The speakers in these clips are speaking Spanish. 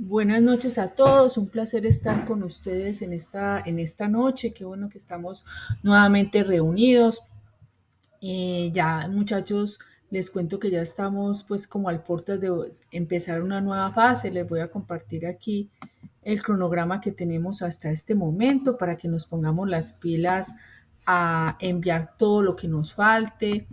Buenas noches a todos, un placer estar con ustedes en esta noche. Qué bueno que estamos nuevamente reunidos. Ya muchachos, les cuento que ya estamos pues como al puertas de empezar una nueva fase. Les voy a compartir aquí el cronograma que tenemos hasta este momento para que nos pongamos las pilas a enviar todo lo que nos falte.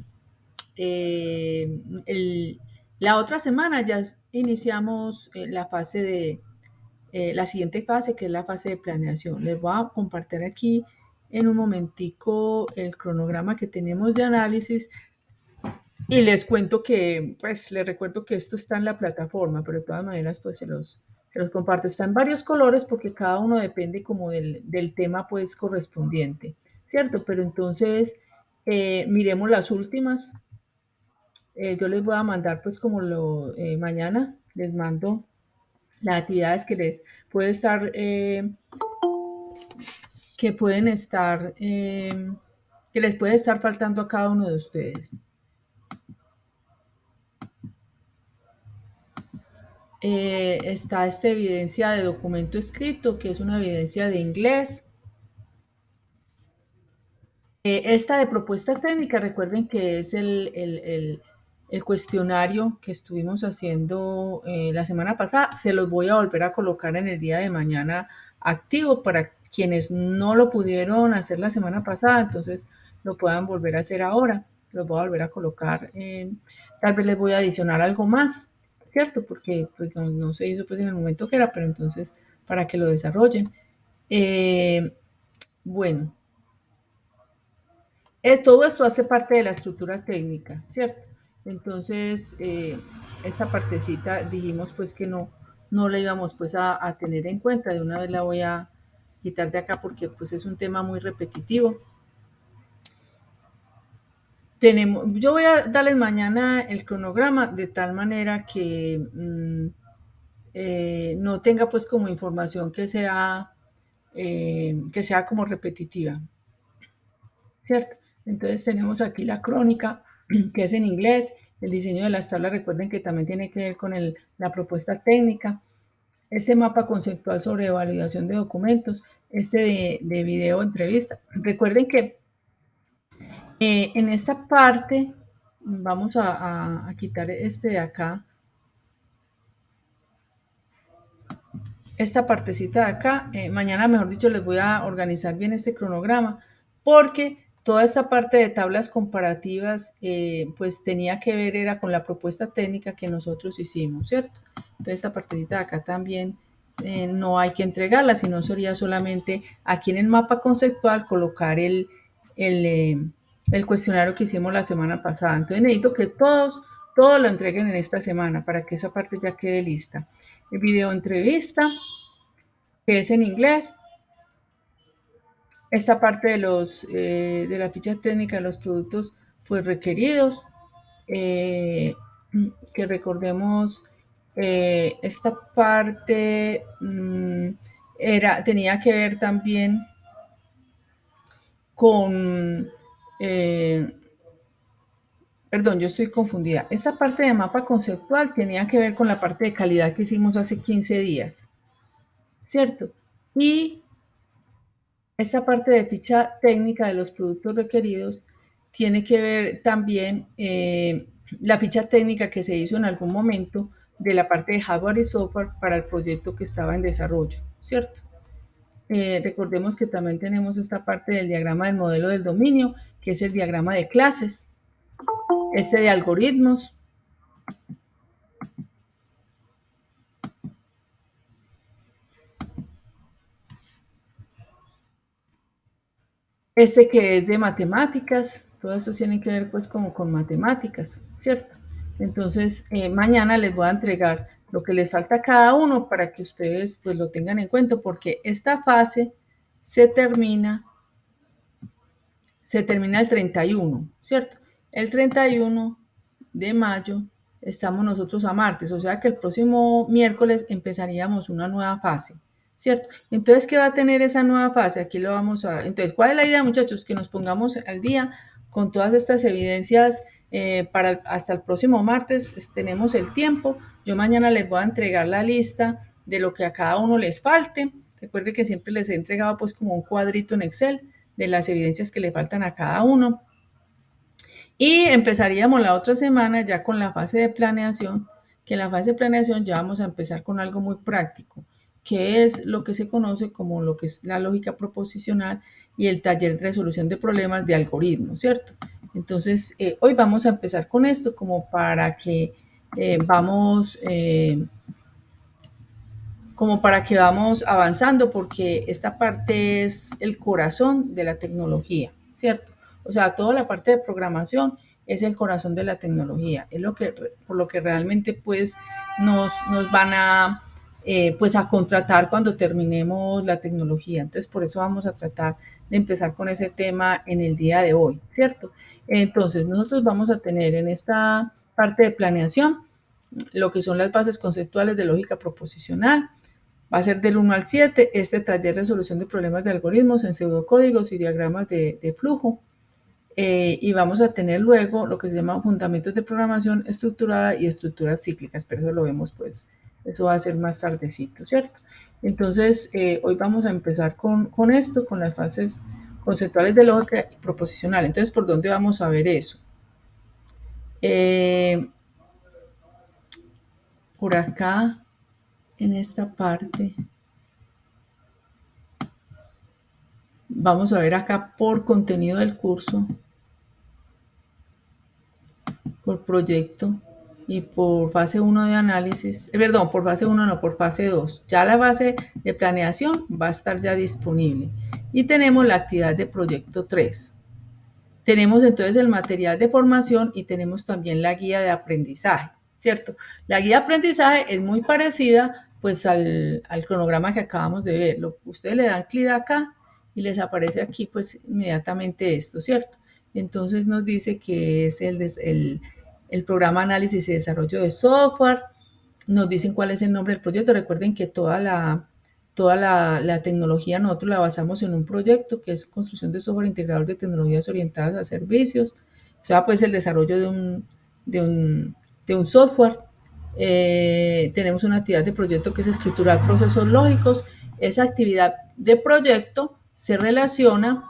Eh, el- la otra semana ya iniciamos la fase de la siguiente fase, que es la fase de planeación. Les voy a compartir aquí en un momentico el cronograma que tenemos de análisis y les cuento que, pues, les recuerdo que esto está en la plataforma, pero de todas maneras, pues, se los comparto. Está en varios colores porque cada uno depende como del tema, pues, correspondiente, ¿cierto? Pero entonces, miremos las últimas. Yo les voy a mandar, pues, mañana, les mando las actividades puede estar que pueden estar, que les puede estar faltando a cada uno de ustedes. Está esta evidencia de documento escrito, que es una evidencia de inglés. Esta de propuesta técnica, recuerden que es el cuestionario que estuvimos haciendo la semana pasada. Se los voy a volver a colocar en el día de mañana activo para quienes no lo pudieron hacer la semana pasada, entonces lo puedan volver a hacer ahora. Los voy a volver a colocar. Tal vez les voy a adicionar algo más, ¿cierto? Porque pues no se hizo pues en el momento que era, pero entonces para que lo desarrollen. Eh, bueno, todo esto hace parte de la estructura técnica, ¿cierto? Entonces, esta partecita dijimos pues que no la íbamos pues a tener en cuenta. De una vez la voy a quitar de acá porque pues es un tema muy repetitivo. Yo voy a darles mañana el cronograma de tal manera que no tenga pues como información que sea como repetitiva. ¿Cierto? Entonces tenemos aquí la crónica, que es en inglés, el diseño de las tablas, recuerden que también tiene que ver con la propuesta técnica, este mapa conceptual sobre validación de documentos, este de video entrevista. Recuerden que en esta parte vamos a quitar este de acá, esta partecita de acá. Mañana, mejor dicho, les voy a organizar bien este cronograma porque toda esta parte de tablas comparativas pues tenía que ver era con la propuesta técnica que nosotros hicimos, ¿cierto? Entonces esta partecita de acá también no hay que entregarla, sino sería solamente aquí en el mapa conceptual colocar el, eh, el cuestionario que hicimos la semana pasada. Entonces necesito que todos lo entreguen en esta semana para que esa parte ya quede lista. El video entrevista, que es en inglés. Esta parte de la ficha técnica de los productos pues requeridos. eh, que recordemos, esta parte tenía que ver también con, eh, perdón, yo estoy confundida. Esta parte de mapa conceptual tenía que ver con la parte de calidad que hicimos hace 15 días, ¿cierto? Y esta parte de ficha técnica de los productos requeridos tiene que ver también la ficha técnica que se hizo en algún momento de la parte de hardware y software para el proyecto que estaba en desarrollo, ¿cierto? Recordemos que también tenemos esta parte del diagrama del modelo del dominio, que es el diagrama de clases, este de algoritmos, este que es de matemáticas, todo eso tiene que ver pues como con matemáticas, ¿cierto? Entonces, mañana les voy a entregar lo que les falta a cada uno para que ustedes pues lo tengan en cuenta, porque esta fase se termina, se termina el 31, ¿cierto? El 31 de mayo estamos nosotros a martes, o sea que el próximo miércoles empezaríamos una nueva fase, ¿cierto? Entonces, ¿qué va a tener esa nueva fase? Aquí lo vamos a... Entonces, ¿cuál es la idea, muchachos? Que nos pongamos al día con todas estas evidencias hasta el próximo martes. Tenemos el tiempo. Yo mañana les voy a entregar la lista de lo que a cada uno les falte. Recuerde que siempre les he entregado pues como un cuadrito en Excel de las evidencias que le faltan a cada uno. Y empezaríamos la otra semana ya con la fase de planeación, que en la fase de planeación ya vamos a empezar con algo muy práctico, que es lo que se conoce como lo que es la lógica proposicional y el taller de resolución de problemas de algoritmos, ¿cierto? Entonces, hoy vamos a empezar con esto como para que vamos como para que vamos avanzando, porque esta parte es el corazón de la tecnología, ¿cierto? O sea, toda la parte de programación es el corazón de la tecnología, es lo que, por lo que realmente pues nos van a, pues a contratar cuando terminemos la tecnología. Entonces, por eso vamos a tratar de empezar con ese tema en el día de hoy, ¿cierto? Entonces, nosotros vamos a tener en esta parte de planeación lo que son las bases conceptuales de lógica proposicional. Va a ser del 1 al 7 este taller de resolución de problemas de algoritmos en pseudocódigos y diagramas de flujo. Y vamos a tener luego lo que se llama fundamentos de programación estructurada y estructuras cíclicas, pero eso lo vemos pues, eso va a ser más tardecito, ¿cierto? Entonces, hoy vamos a empezar con esto, con las fases conceptuales de lógica y proposicional. Entonces, ¿por dónde vamos a ver eso? Por acá, en esta parte, vamos a ver acá por contenido del curso, por proyecto y por fase 1 de análisis, perdón, por fase 1 no, por fase 2. Ya la base de planeación va a estar ya disponible. Y tenemos la actividad de proyecto 3. Tenemos entonces el material de formación y tenemos también la guía de aprendizaje, ¿cierto? La guía de aprendizaje es muy parecida pues al cronograma que acabamos de ver. Ustedes le dan clic acá y les aparece aquí pues inmediatamente esto, ¿cierto? Entonces nos dice que es el programa análisis y desarrollo de software, nos dicen cuál es el nombre del proyecto. Recuerden que toda la tecnología nosotros la basamos en un proyecto que es construcción de software integrador de tecnologías orientadas a servicios, o sea, pues el desarrollo de un software. Tenemos una actividad de proyecto que es estructurar procesos lógicos. Esa actividad de proyecto se relaciona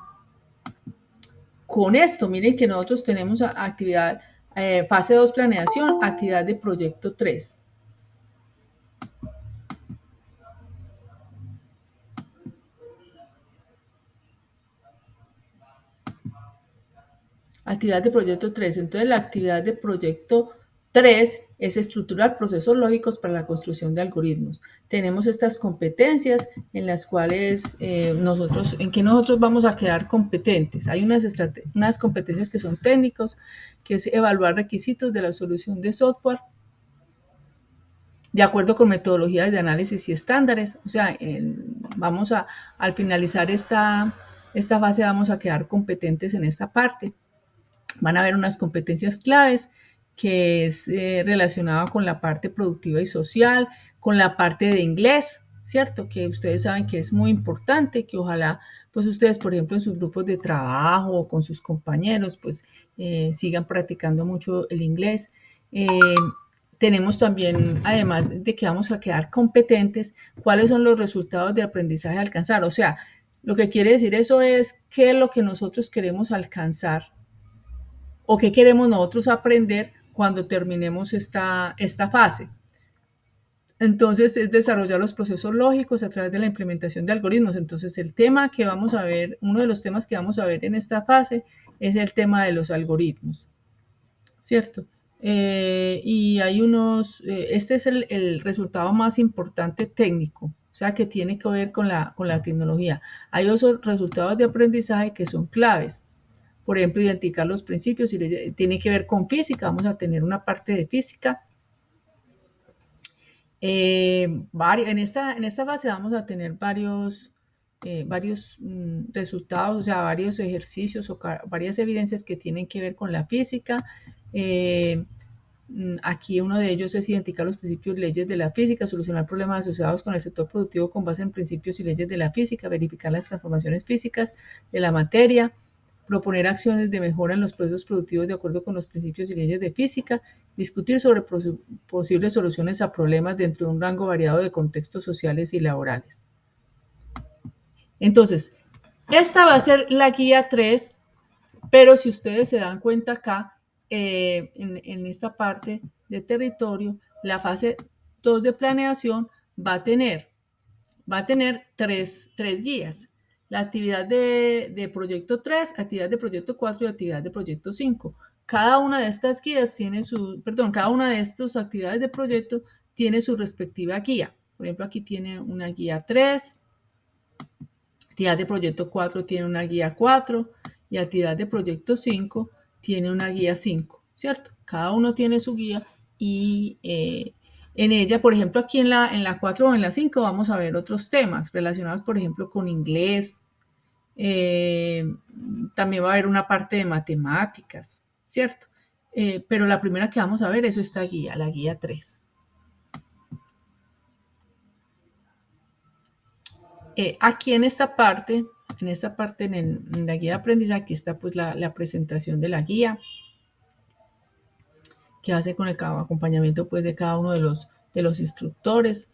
con esto. Miren que nosotros tenemos actividad, fase 2 planeación, actividad de proyecto 3. Actividad de proyecto 3. Entonces, la actividad de proyecto 3 es estructurar procesos lógicos para la construcción de algoritmos. Tenemos estas competencias en las cuales en que nosotros vamos a quedar competentes. Hay unas competencias que son técnicos, que es evaluar requisitos de la solución de software de acuerdo con metodologías de análisis y estándares. O sea, al finalizar esta fase vamos a quedar competentes en esta parte. Van a haber unas competencias claves que es relacionada con la parte productiva y social, con la parte de inglés, ¿cierto? Que ustedes saben que es muy importante, que ojalá pues ustedes, por ejemplo, en sus grupos de trabajo o con sus compañeros, pues sigan practicando mucho el inglés. Tenemos también, además de que vamos a quedar competentes, cuáles son los resultados de aprendizaje a alcanzar. O sea, lo que quiere decir eso es qué es lo que nosotros queremos alcanzar o qué queremos nosotros aprender cuando terminemos esta fase. Entonces, es desarrollar los procesos lógicos a través de la implementación de algoritmos. Entonces, el tema que vamos a ver, uno de los temas que vamos a ver en esta fase es el tema de los algoritmos, ¿cierto? Y hay este es el resultado más importante técnico, o sea, que tiene que ver con la tecnología. Hay otros resultados de aprendizaje que son claves. Por ejemplo, identificar los principios y tiene que ver con física. Vamos a tener una parte de física. En esta fase vamos a tener varios resultados, o sea, varios ejercicios o varias evidencias que tienen que ver con la física. Aquí uno de ellos es identificar los principios y leyes de la física, solucionar problemas asociados con el sector productivo con base en principios y leyes de la física, verificar las transformaciones físicas de la materia. proponer acciones de mejora en los procesos productivos de acuerdo con los principios y leyes de física, discutir sobre posibles soluciones a problemas dentro de un rango variado de contextos sociales y laborales. Entonces, esta va a ser la guía 3, pero si ustedes se dan cuenta acá, en esta parte de territorio, la fase 2 de planeación va a tener tres guías. La actividad de proyecto 3, actividad de proyecto 4 y actividad de proyecto 5. Cada una de estas guías tiene cada una de estas actividades de proyecto tiene su respectiva guía. Por ejemplo, aquí tiene una guía 3, actividad de proyecto 4 tiene una guía 4 y actividad de proyecto 5 tiene una guía 5, ¿cierto? Cada uno tiene su guía y en ella, por ejemplo, aquí en la 4 o en la 5 vamos a ver otros temas relacionados, por ejemplo, con inglés. También va a haber una parte de matemáticas, ¿cierto? Pero la primera que vamos a ver es esta guía, la guía 3. Aquí en esta parte, en la guía de aprendizaje, aquí está pues la presentación de la guía, que hace con el acompañamiento pues de cada uno de los instructores.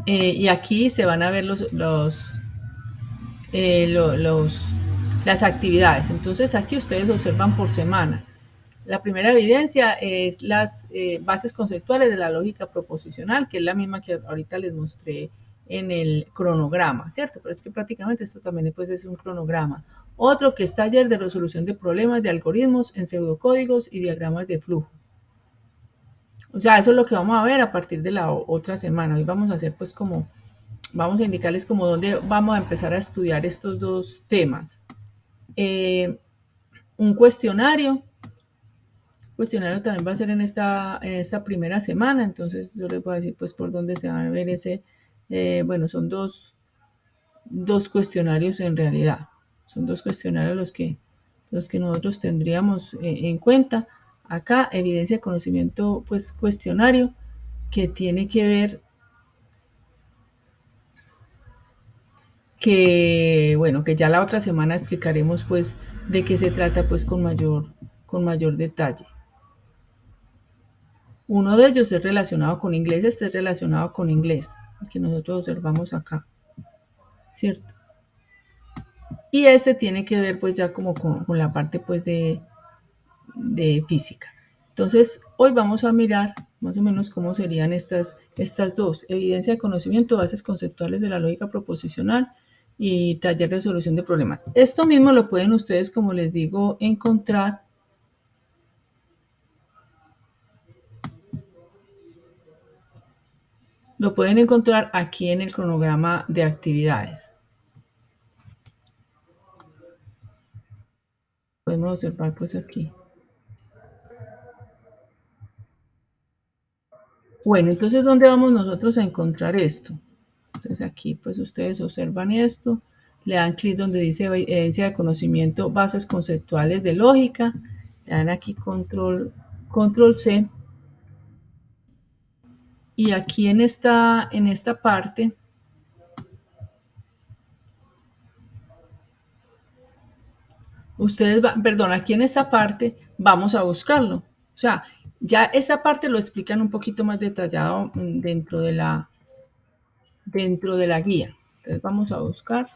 Y aquí se van a ver las actividades. Entonces aquí ustedes observan por semana. La primera evidencia es las bases conceptuales de la lógica proposicional, que es la misma que ahorita les mostré en el cronograma, ¿cierto? Pero es que prácticamente esto también pues, es un cronograma. Otro que es taller de resolución de problemas de algoritmos en pseudocódigos y diagramas de flujo. O sea, eso es lo que vamos a ver a partir de la otra semana. Hoy vamos a hacer pues como, vamos a indicarles como dónde vamos a empezar a estudiar estos dos temas. Un cuestionario también va a ser en esta primera semana, entonces yo les voy a decir pues por dónde se van a ver bueno, son dos cuestionarios en realidad, son dos cuestionarios los que nosotros tendríamos en cuenta. Acá, evidencia de conocimiento, pues cuestionario, que tiene que ver bueno, que ya la otra semana explicaremos pues de qué se trata pues con mayor detalle. Uno de ellos es relacionado con inglés, este es relacionado con inglés, el que nosotros observamos acá, ¿cierto? Y este tiene que ver pues ya como con la parte pues de física. Entonces, hoy vamos a mirar más o menos cómo serían estas dos, evidencia de conocimiento, bases conceptuales de la lógica proposicional y taller de solución de problemas. Esto mismo lo pueden ustedes, como les digo, encontrar aquí en el cronograma de actividades. Podemos observar pues aquí. Bueno, entonces, ¿dónde vamos nosotros a encontrar esto? Entonces aquí pues ustedes observan esto, le dan clic donde dice evidencia de conocimiento, bases conceptuales de lógica, le dan aquí control C, y aquí en esta parte, aquí en esta parte vamos a buscarlo. O sea, ya esta parte lo explican un poquito más detallado dentro de la guía. Entonces vamos a buscar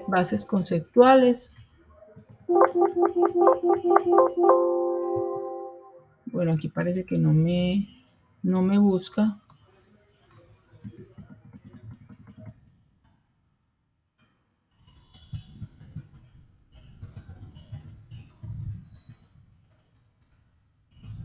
bases conceptuales. Bueno, aquí parece que no me busca.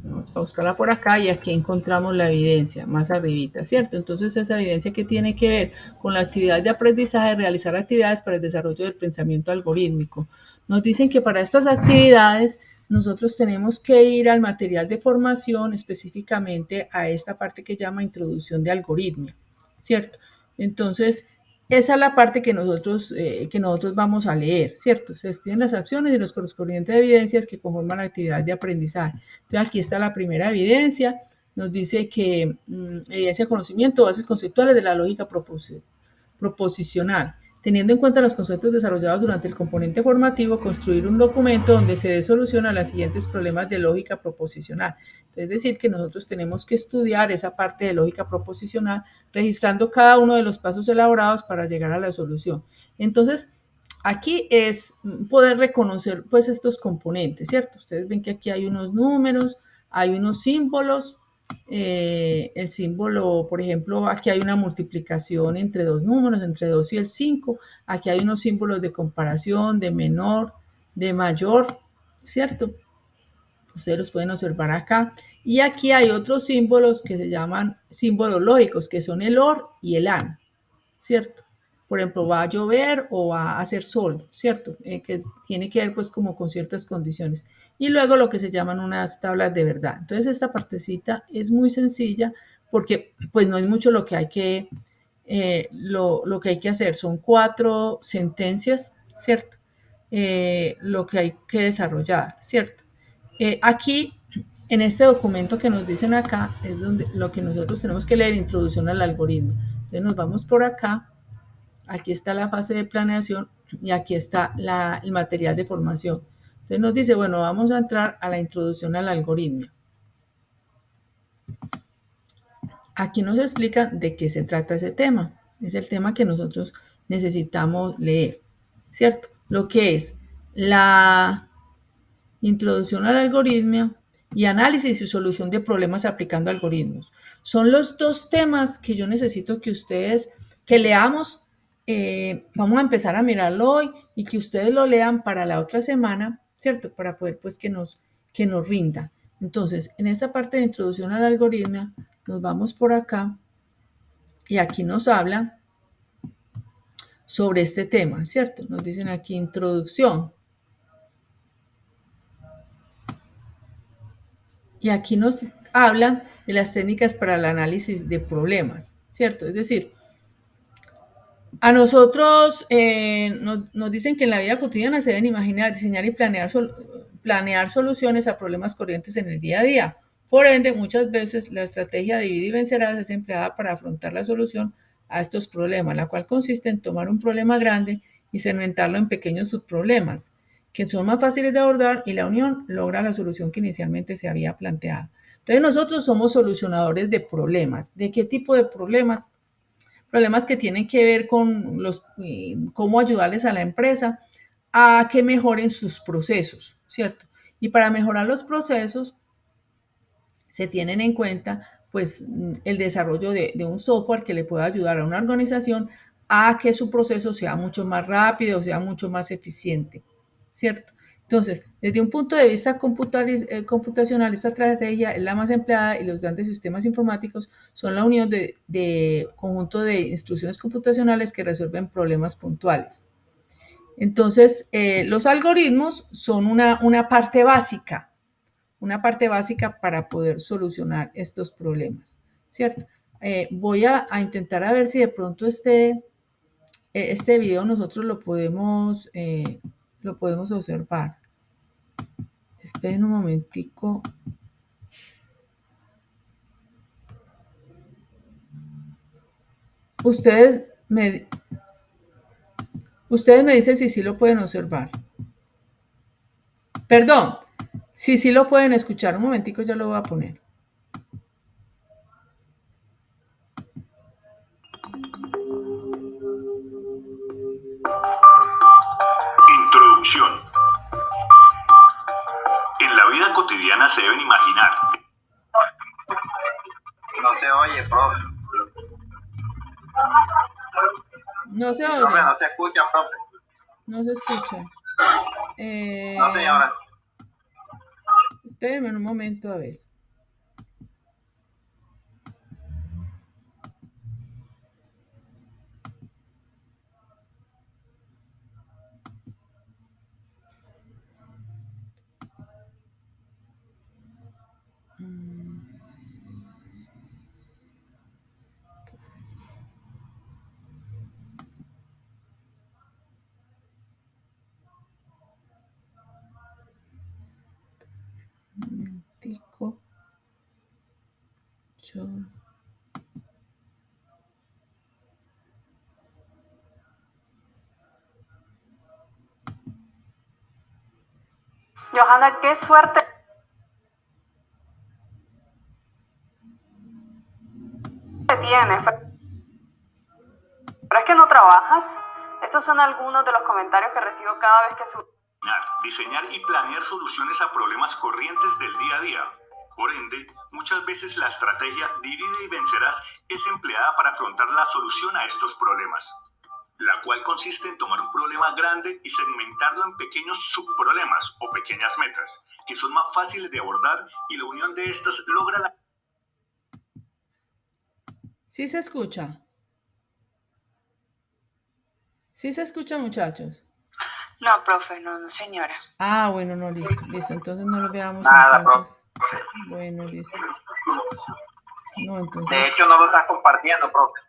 Vamos a buscarla por acá y aquí encontramos la evidencia, más arribita, ¿cierto? Entonces esa evidencia que tiene que ver con la actividad de aprendizaje, realizar actividades para el desarrollo del pensamiento algorítmico. Nos dicen que para estas actividades nosotros tenemos que ir al material de formación, específicamente a esta parte que llama introducción de algoritmia, ¿cierto? Entonces, esa es la parte que nosotros vamos a leer, ¿cierto? Se describen las acciones y los correspondientes evidencias que conforman la actividad de aprendizaje. Entonces, aquí está la primera evidencia. nos dice que evidencia conocimiento, bases conceptuales de la lógica proposicional. Teniendo en cuenta los conceptos desarrollados durante el componente formativo, construir un documento donde se dé solución a los siguientes problemas de lógica proposicional. Entonces, es decir, que nosotros tenemos que estudiar esa parte de lógica proposicional, registrando cada uno de los pasos elaborados para llegar a la solución. Entonces, aquí es poder reconocer pues estos componentes, ¿cierto? Ustedes ven que aquí hay unos números, hay unos símbolos, el símbolo, por ejemplo, aquí hay una multiplicación entre dos números, entre 2 y el 5. Aquí hay unos símbolos de comparación, de menor, de mayor, ¿cierto? Ustedes los pueden observar acá. Y aquí hay otros símbolos que se llaman símbolos lógicos, que son el OR y el AND, ¿cierto? Por ejemplo, va a llover o va a hacer sol, ¿cierto? Que tiene que ver pues como con ciertas condiciones. Y luego lo que se llaman unas tablas de verdad. Entonces esta partecita es muy sencilla porque pues no es mucho lo que hay que, lo que hay que hacer. Son 4 sentencias, ¿cierto? Lo que hay que desarrollar, ¿cierto? Aquí, en este documento que nos dicen acá, es donde lo que nosotros tenemos que leer, introducción al algoritmo. Entonces nos vamos por acá, aquí está la fase de planeación y aquí está el material de formación. Entonces nos dice, bueno, vamos a entrar a la introducción al algoritmo. Aquí nos explica de qué se trata ese tema. Es el tema que nosotros necesitamos leer, ¿cierto? Lo que es la introducción al algoritmo y análisis y solución de problemas aplicando algoritmos. Son los dos temas que yo necesito que ustedes, que leamos, vamos a empezar a mirarlo hoy y que ustedes lo lean para la otra semana, ¿cierto? Para poder pues que nos rinda. Entonces, en esta parte de introducción al algoritmo, nos vamos por acá y aquí nos habla sobre este tema, ¿cierto? Nos dicen aquí introducción. Y aquí nos habla de las técnicas para el análisis de problemas, ¿cierto? Es decir, a nosotros nos dicen que en la vida cotidiana se deben imaginar, diseñar y planear soluciones a problemas corrientes en el día a día. Por ende, muchas veces la estrategia divide y vencerás es empleada para afrontar la solución a estos problemas, la cual consiste en tomar un problema grande y segmentarlo en pequeños subproblemas, que son más fáciles de abordar y la unión logra la solución que inicialmente se había planteado. Entonces nosotros somos solucionadores de problemas. ¿De qué tipo de problemas? Problemas que tienen que ver con cómo ayudarles a la empresa a que mejoren sus procesos, ¿cierto? Y para mejorar los procesos se tienen en cuenta pues el desarrollo de un software que le pueda ayudar a una organización a que su proceso sea mucho más rápido, sea mucho más eficiente, ¿cierto? Entonces, desde un punto de vista computacional, esta estrategia es la más empleada y los grandes sistemas informáticos son la unión de conjunto de instrucciones computacionales que resuelven problemas puntuales. Entonces, los algoritmos son una parte básica para poder solucionar estos problemas, ¿cierto? Voy a intentar a ver si de pronto este video nosotros lo podemos observar. Esperen un momentico. Ustedes me, ustedes me dicen si sí lo pueden observar. Perdón, si sí lo pueden escuchar. Un momentico, ya lo voy a poner. Introducción. En la vida cotidiana se deben imaginar. No se oye, profe. No se Profe, oye. no se escucha, profe. No se escucha. No, señora. Espérenme un momento a ver. Un momentico. Yo- Johanna, qué suerte tienes. Pero es que no trabajas. Estos son algunos de los comentarios que recibo cada vez que subo. Diseñar y planear soluciones a problemas corrientes del día a día. Por ende, muchas veces la estrategia divide y vencerás es empleada para afrontar la solución a estos problemas, la cual consiste en tomar un problema grande y segmentarlo en pequeños subproblemas o pequeñas metas, que son más fáciles de abordar y la unión de estas logra la... ¿Sí se escucha? ¿Sí se escucha, muchachos? No, profe, no, señora. Ah, bueno, no, listo. Entonces no lo veamos Nada, entonces. Bueno, listo. No, entonces... De hecho, no lo estás compartiendo, profe.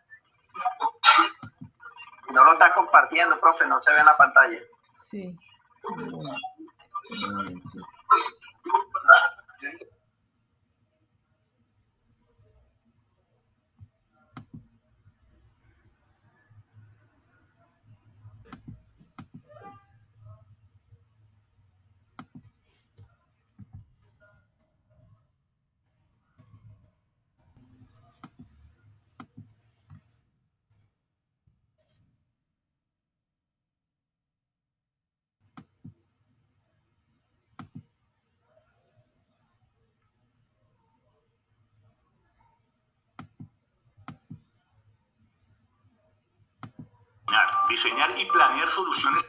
No lo estás compartiendo, profe, no se ve en la pantalla. Sí. Bueno, espera un momentico. Diseñar y planear soluciones.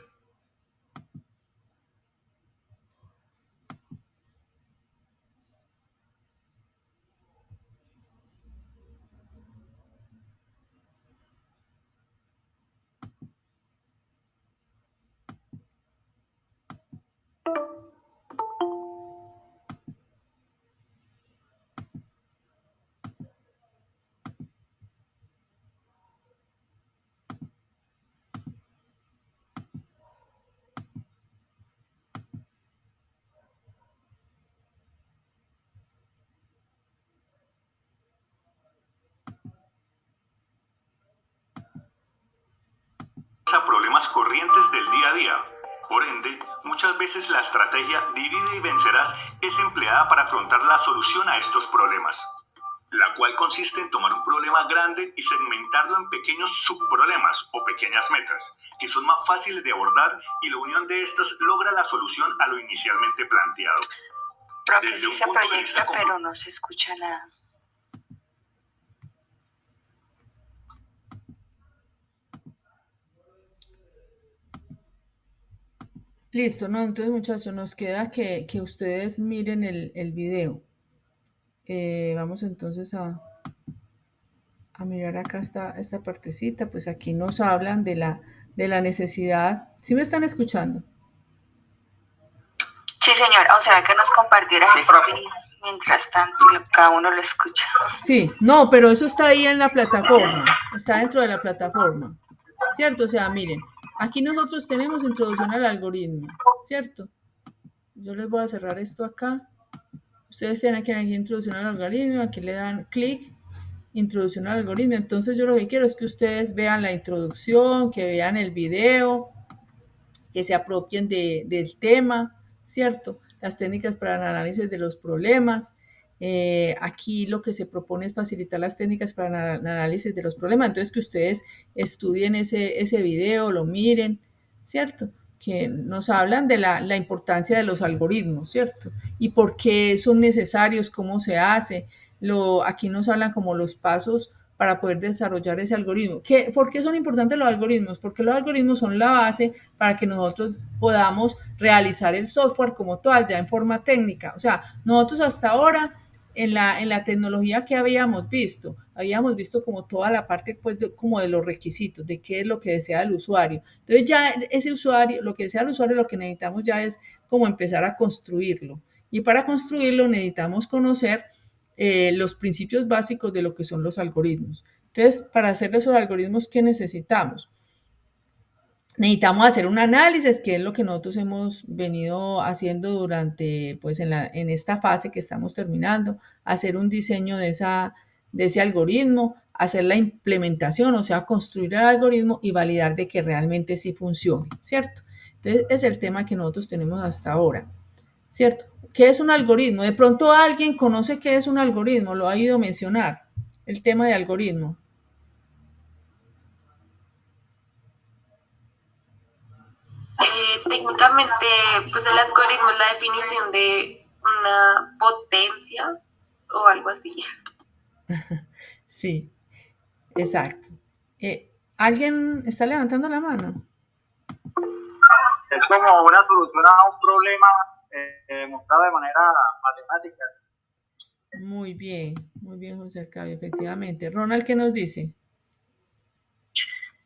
A problemas corrientes del día a día. Por ende, muchas veces la estrategia divide y vencerás es empleada para afrontar la solución a estos problemas, la cual consiste en tomar un problema grande y segmentarlo en pequeños subproblemas o pequeñas metas, que son más fáciles de abordar y la unión de estas logra la solución a lo inicialmente planteado. Profe, sí se proyecta, pero no se escucha nada. Listo, ¿no? Entonces, muchachos, nos queda que ustedes miren el video. Vamos entonces a mirar acá esta partecita. Pues aquí nos hablan de la necesidad. ¿Sí me están escuchando? Sí, señora. O sea, que nos compartiera mientras tanto cada uno lo escucha. Sí, no, pero eso está ahí en la plataforma. Está dentro de la plataforma. ¿Cierto? O sea, miren, aquí nosotros tenemos introducción al algoritmo. ¿Cierto? Yo les voy a cerrar esto acá. Ustedes tienen aquí introducción al algoritmo, aquí le dan clic, introducción al algoritmo. Entonces yo lo que quiero es que ustedes vean la introducción, que vean el video, que se apropien del tema, ¿cierto? Las técnicas para el análisis de los problemas. Aquí lo que se propone es facilitar las técnicas para el análisis de los problemas. Entonces que ustedes estudien ese video, lo miren, ¿cierto? Que nos hablan de la importancia de los algoritmos, ¿cierto? Y por qué son necesarios, cómo se hace. Aquí nos hablan como los pasos para poder desarrollar ese algoritmo. ¿Por qué son importantes los algoritmos? Porque los algoritmos son la base para que nosotros podamos realizar el software como tal, ya en forma técnica. O sea, nosotros hasta ahora en la tecnología que habíamos visto como toda la parte pues como de los requisitos, de qué es lo que desea el usuario. Entonces ya ese usuario, lo que desea el usuario, lo que necesitamos ya es como empezar a construirlo. Y para construirlo necesitamos conocer los principios básicos de lo que son los algoritmos. Entonces, para hacer esos algoritmos, ¿qué necesitamos? Necesitamos hacer un análisis, que es lo que nosotros hemos venido haciendo durante, pues en esta fase que estamos terminando, hacer un diseño de de ese algoritmo, hacer la implementación, o sea, construir el algoritmo y validar de que realmente sí funcione, ¿cierto? Entonces, es el tema que nosotros tenemos hasta ahora, ¿cierto? ¿Qué es un algoritmo? De pronto alguien conoce qué es un algoritmo, lo ha ido a mencionar, el tema de algoritmo. Técnicamente, pues el algoritmo es la definición de una potencia o algo así. Sí, exacto. ¿Alguien está levantando la mano? Es como una solución a un problema mostrado de manera matemática. Muy bien, José Arcadio, efectivamente. Ronald, ¿qué nos dice?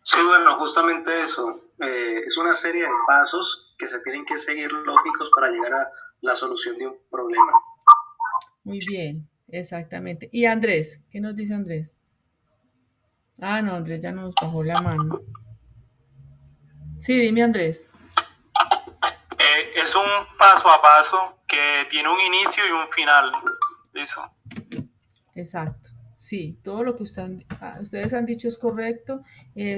Sí, bueno, justamente eso. Es una serie de pasos que se tienen que seguir lógicos para llegar a la solución de un problema. Muy bien, exactamente. ¿Y Andrés? ¿Qué nos dice Andrés? Ah, no, Andrés ya nos bajó la mano. Sí, dime Andrés. Es un paso a paso que tiene un inicio y un final. Eso. Exacto. Sí, todo lo que ustedes han dicho es correcto.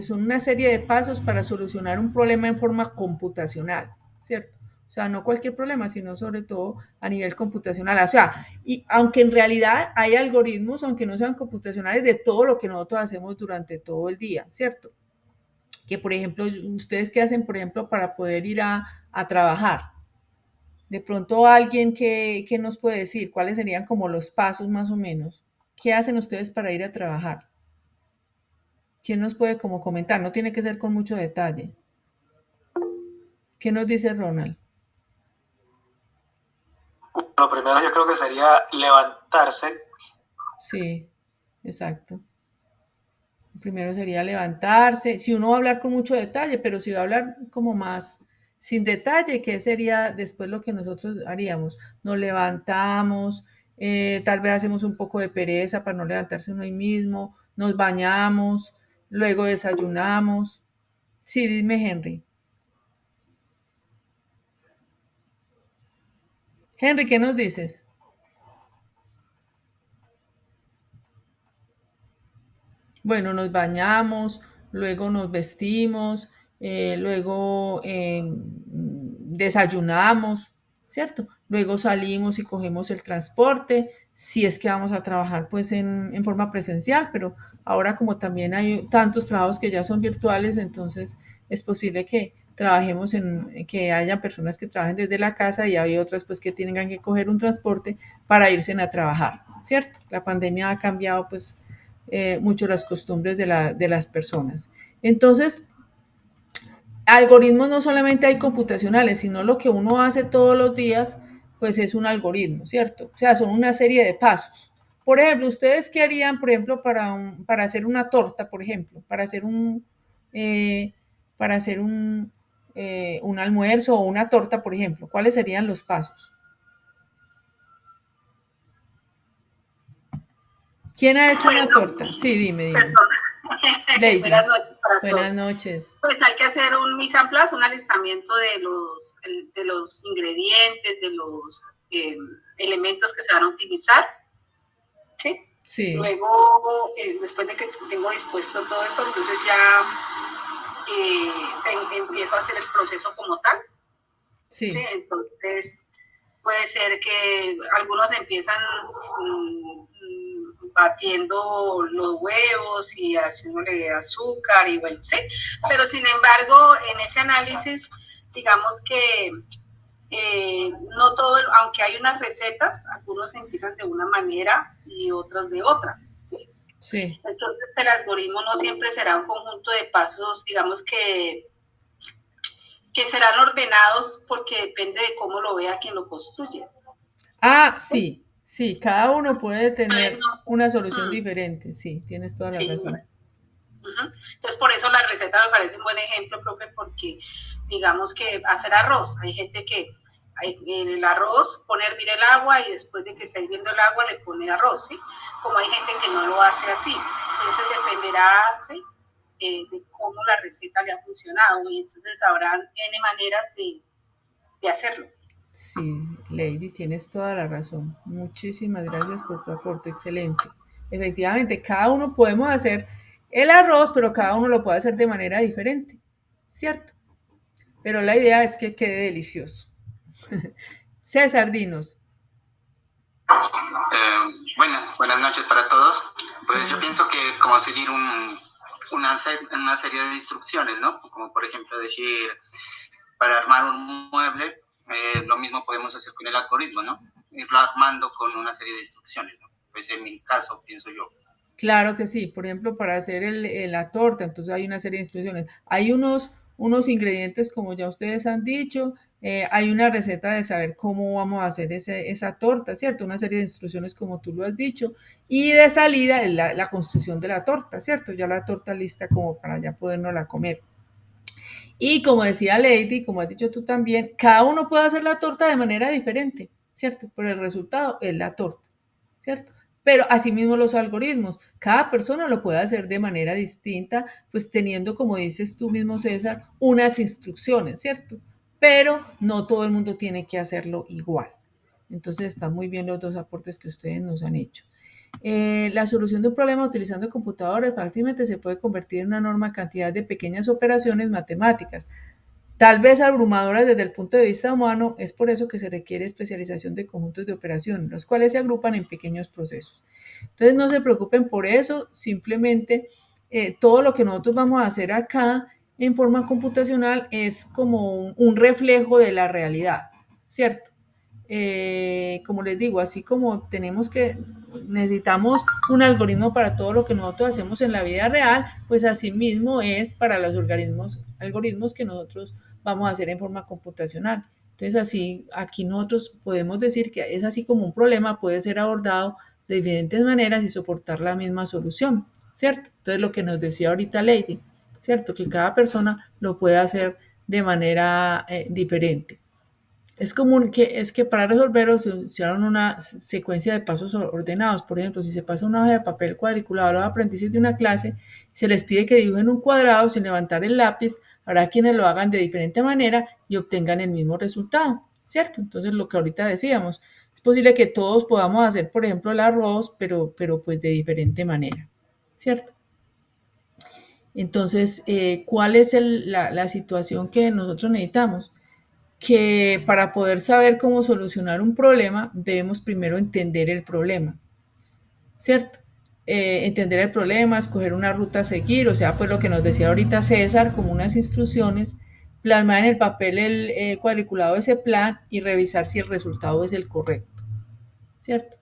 Son una serie de pasos para solucionar un problema en forma computacional, ¿cierto? O sea, no cualquier problema, sino sobre todo a nivel computacional. O sea, y aunque en realidad hay algoritmos, aunque no sean computacionales, de todo lo que nosotros hacemos durante todo el día, ¿cierto? Que, por ejemplo, ustedes qué hacen, por ejemplo, para poder ir a trabajar. De pronto alguien que nos puede decir cuáles serían como los pasos más o menos. ¿Qué hacen ustedes para ir a trabajar? ¿Quién nos puede como comentar? No tiene que ser con mucho detalle. ¿Qué nos dice Ronald? Lo primero yo creo que sería levantarse. Sí, exacto. Primero sería levantarse. Si uno va a hablar con mucho detalle, pero si va a hablar como más sin detalle, ¿qué sería después lo que nosotros haríamos? Nos levantamos, tal vez hacemos un poco de pereza para no levantarse uno ahí mismo, nos bañamos, luego desayunamos. Sí, dime Henry. Henry, ¿qué nos dices? Bueno, nos bañamos, luego nos vestimos, luego desayunamos, ¿cierto? Luego salimos y cogemos el transporte, si es que vamos a trabajar pues en forma presencial, pero ahora como también hay tantos trabajos que ya son virtuales, entonces es posible que trabajemos que haya personas que trabajen desde la casa y hay otras pues que tengan que coger un transporte para irse a trabajar, ¿cierto? La pandemia ha cambiado pues mucho las costumbres de las personas. Entonces, algoritmos no solamente hay computacionales, sino lo que uno hace todos los días, pues es un algoritmo, ¿cierto? O sea, son una serie de pasos. Por ejemplo, ¿ustedes qué harían, por ejemplo, para hacer una torta, por ejemplo, eh, para hacer un almuerzo o una torta, por ejemplo? ¿Cuáles serían los pasos? ¿Quién ha hecho una torta? Sí, dime. Perdón. Lady. Buenas noches para Buenas todos. noches. Pues hay que hacer un mise en place, un alistamiento de los ingredientes, de los elementos que se van a utilizar. ¿Sí? Sí. Luego, después de que tengo dispuesto todo esto, entonces ya empiezo a hacer el proceso como tal. Sí. ¿Sí? Entonces, puede ser que algunos empiezan batiendo los huevos y haciéndole azúcar y bueno, sí, pero sin embargo, en ese análisis, digamos que no todo, aunque hay unas recetas, algunos empiezan de una manera y otros de otra. ¿Sí? Sí. Entonces, el algoritmo no siempre será un conjunto de pasos, digamos que serán ordenados porque depende de cómo lo vea quien lo construye. Ah, sí, sí, cada uno puede tener una solución diferente, sí, tienes toda la razón. Entonces, por eso la receta me parece un buen ejemplo, profe, porque digamos que hacer arroz, hay gente que el arroz pone a hervir el agua y después de que está hirviendo el agua le pone arroz, ¿sí? Como hay gente que no lo hace así, entonces dependerá, ¿sí? De cómo la receta le ha funcionado y entonces habrán N maneras de hacerlo. Sí, Lady, tienes toda la razón. Muchísimas gracias por tu aporte, excelente. efectivamente, cada uno podemos hacer el arroz, pero cada uno lo puede hacer de manera diferente, ¿cierto? Pero la idea es que quede delicioso. César, dinos. Buenas noches para todos. Pues yo pienso que como seguir una serie de instrucciones, ¿no? Como por ejemplo decir, para armar un mueble, lo mismo podemos hacer con el algoritmo, ¿no? Irlo armando con una serie de instrucciones, ¿no? Pues en mi caso, pienso yo. Claro que sí, por ejemplo, para hacer la torta, entonces hay una serie de instrucciones. Hay unos ingredientes, como ya ustedes han dicho, hay una receta de saber cómo vamos a hacer esa torta, ¿cierto? Una serie de instrucciones, como tú lo has dicho, y de salida es la construcción de la torta, ¿cierto? Ya la torta lista como para ya podernos comer. Y como decía Lady, como has dicho tú también, cada uno puede hacer la torta de manera diferente, ¿cierto? Pero el resultado es la torta, ¿cierto? Pero asimismo los algoritmos, cada persona lo puede hacer de manera distinta, pues teniendo, como dices tú mismo, César, unas instrucciones, ¿cierto? Pero no todo el mundo tiene que hacerlo igual. Entonces están muy bien los dos aportes que ustedes nos han hecho. La solución de un problema utilizando computadores fácilmente se puede convertir en una enorme cantidad de pequeñas operaciones matemáticas, tal vez abrumadoras desde el punto de vista humano. Es por eso que se requiere especialización de conjuntos de operación, los cuales se agrupan en pequeños procesos. Entonces no se preocupen por eso, simplemente todo lo que nosotros vamos a hacer acá en forma computacional es como un reflejo de la realidad, ¿cierto? Como les digo, así como necesitamos un algoritmo para todo lo que nosotros hacemos en la vida real, pues así mismo es para los algoritmos que nosotros vamos a hacer en forma computacional. Entonces así, aquí nosotros podemos decir que es así como un problema puede ser abordado de diferentes maneras y soportar la misma solución, ¿cierto? Entonces lo que nos decía ahorita Lady, ¿cierto? Que cada persona lo puede hacer de manera diferente. Es común es que para resolverlo se usaron una secuencia de pasos ordenados. Por ejemplo, si se pasa una hoja de papel cuadriculado a los aprendices de una clase, se les pide que dibujen un cuadrado sin levantar el lápiz. Habrá quienes lo hagan de diferente manera y obtengan el mismo resultado, ¿cierto? Entonces, lo que ahorita decíamos, es posible que todos podamos hacer, por ejemplo, el arroz, pero pues de diferente manera, ¿cierto? Entonces, ¿cuál es la situación que nosotros necesitamos? Que para poder saber cómo solucionar un problema, debemos primero entender el problema, ¿cierto? Entender el problema, escoger una ruta a seguir, o sea, pues lo que nos decía ahorita César, como unas instrucciones, plasmar en el papel el cuadriculado de ese plan y revisar si el resultado es el correcto, ¿cierto?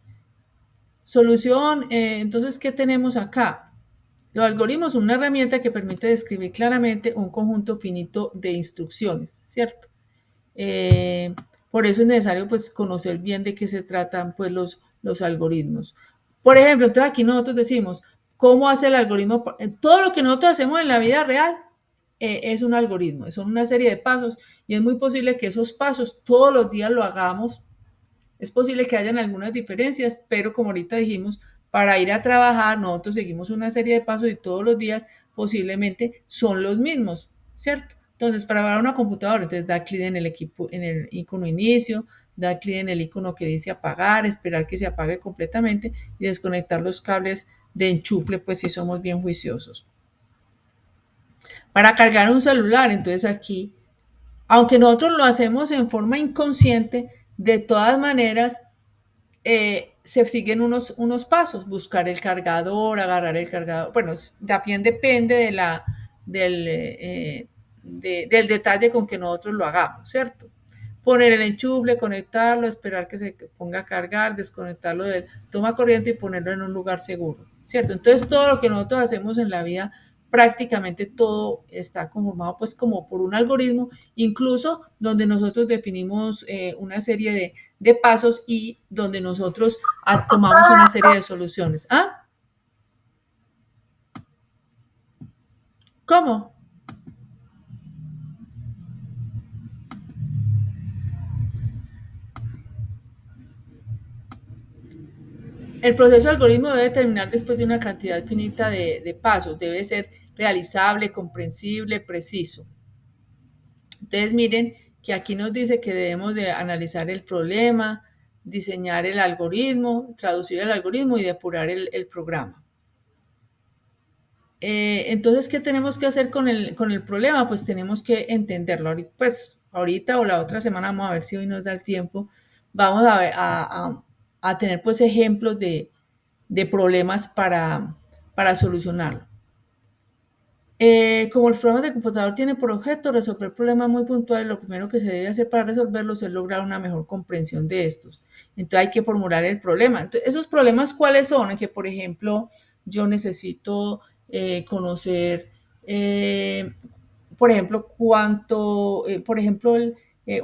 Solución, entonces, ¿qué tenemos acá? Los algoritmos son una herramienta que permite describir claramente un conjunto finito de instrucciones, ¿cierto? Por eso es necesario pues conocer bien de qué se tratan pues los algoritmos. Por ejemplo, entonces aquí nosotros decimos, ¿cómo hace el algoritmo? Todo lo que nosotros hacemos en la vida real es un algoritmo, son una serie de pasos y es muy posible que esos pasos todos los días lo hagamos. Es posible que hayan algunas diferencias, pero como ahorita dijimos, para ir a trabajar nosotros seguimos una serie de pasos y todos los días posiblemente son los mismos, ¿cierto? Entonces, para ver una computadora, entonces da clic en el icono inicio, da clic en el icono que dice apagar, esperar que se apague completamente y desconectar los cables de enchufle, pues si somos bien juiciosos. Para cargar un celular, entonces aquí, aunque nosotros lo hacemos en forma inconsciente, de todas maneras se siguen unos pasos, buscar el cargador, agarrar el cargador, bueno, también depende del detalle con que nosotros lo hagamos, ¿cierto? Poner el enchufle, conectarlo, esperar que se ponga a cargar, desconectarlo del toma corriente y ponerlo en un lugar seguro, ¿cierto? Entonces todo lo que nosotros hacemos en la vida, prácticamente todo está conformado pues como por un algoritmo, incluso donde nosotros definimos una serie de pasos y donde nosotros tomamos una serie de soluciones. ¿Ah? ¿Cómo? El proceso de algoritmo debe terminar después de una cantidad finita de pasos. Debe ser realizable, comprensible, preciso. Entonces miren que aquí nos dice que debemos de analizar el problema, diseñar el algoritmo, traducir el algoritmo y depurar el programa. Entonces, ¿qué tenemos que hacer con el problema? Pues tenemos que entenderlo. Pues ahorita o la otra semana, vamos a ver si hoy nos da el tiempo, vamos a tener pues ejemplos de problemas para solucionarlo. Como los programas de computador tienen por objeto resolver problemas muy puntuales, lo primero que se debe hacer para resolverlos es lograr una mejor comprensión de estos. Entonces hay que formular el problema. Entonces, ¿esos problemas cuáles son? Que, por ejemplo, yo necesito conocer, por ejemplo,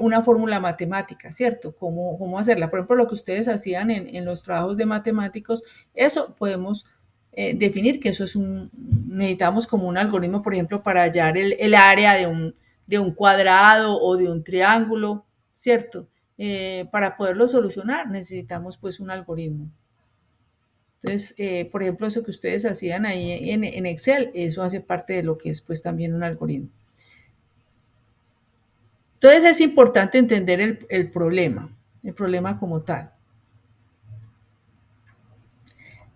una fórmula matemática, ¿cierto? ¿Cómo hacerla? Por ejemplo, lo que ustedes hacían en los trabajos de matemáticos, eso podemos definir que eso necesitamos como un algoritmo, por ejemplo, para hallar el área de un cuadrado o de un triángulo, ¿cierto? Para poderlo solucionar necesitamos pues un algoritmo. Entonces, por ejemplo, eso que ustedes hacían ahí en Excel, eso hace parte de lo que es pues también un algoritmo. Entonces es importante entender el problema como tal.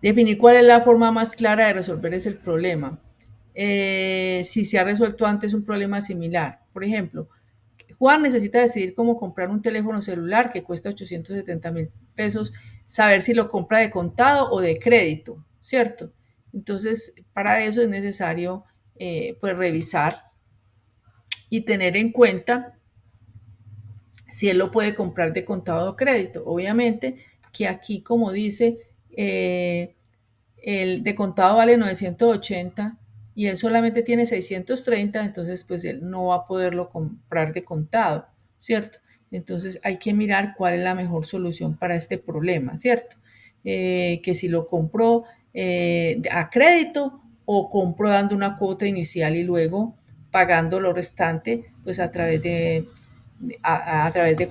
Definir cuál es la forma más clara de resolver ese problema. Si se ha resuelto antes un problema similar. Por ejemplo, Juan necesita decidir cómo comprar un teléfono celular que cuesta 870,000 pesos, saber si lo compra de contado o de crédito, ¿cierto? Entonces, para eso es necesario pues revisar y tener en cuenta si él lo puede comprar de contado o crédito. Obviamente que aquí, como dice, el de contado vale 980 y él solamente tiene 630, entonces pues él no va a poderlo comprar de contado, ¿cierto? Entonces hay que mirar cuál es la mejor solución para este problema, ¿cierto? Que si lo compró a crédito o compro dando una cuota inicial y luego pagando lo restante pues a través de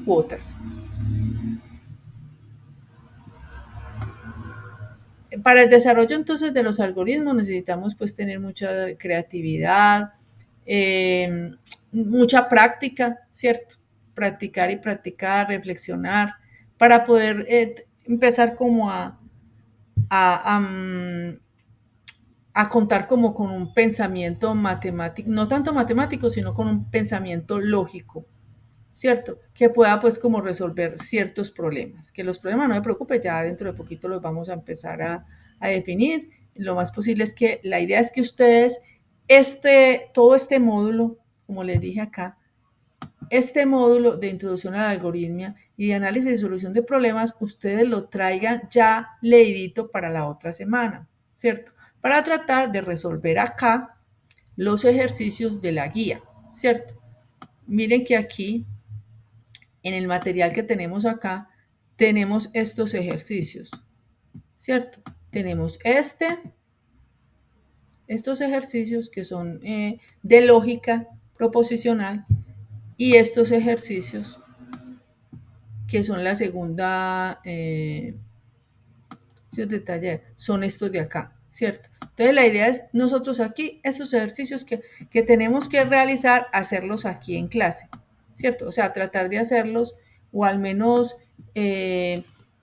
cuotas. Para el desarrollo entonces de los algoritmos necesitamos pues tener mucha creatividad, mucha práctica, ¿cierto? Practicar y practicar, reflexionar, para poder empezar como a contar como con un pensamiento matemático, no tanto matemático, sino con un pensamiento lógico, ¿cierto? Que pueda pues como resolver ciertos problemas. Que los problemas no me preocupe, ya dentro de poquito los vamos a empezar a definir. Lo más posible es que la idea es que ustedes todo este módulo, como les dije acá, este módulo de introducción a la algoritmia y de análisis y solución de problemas, ustedes lo traigan ya leidito para la otra semana, ¿cierto? Para tratar de resolver acá los ejercicios de la guía, ¿cierto? Miren que aquí en el material que tenemos acá, tenemos estos ejercicios, ¿cierto? Tenemos estos ejercicios que son de lógica proposicional y estos ejercicios que son la segunda de taller, son estos de acá, ¿cierto? Entonces la idea es nosotros aquí, estos ejercicios que tenemos que realizar, hacerlos aquí en clase, ¿cierto? O sea, tratar de hacerlos o al menos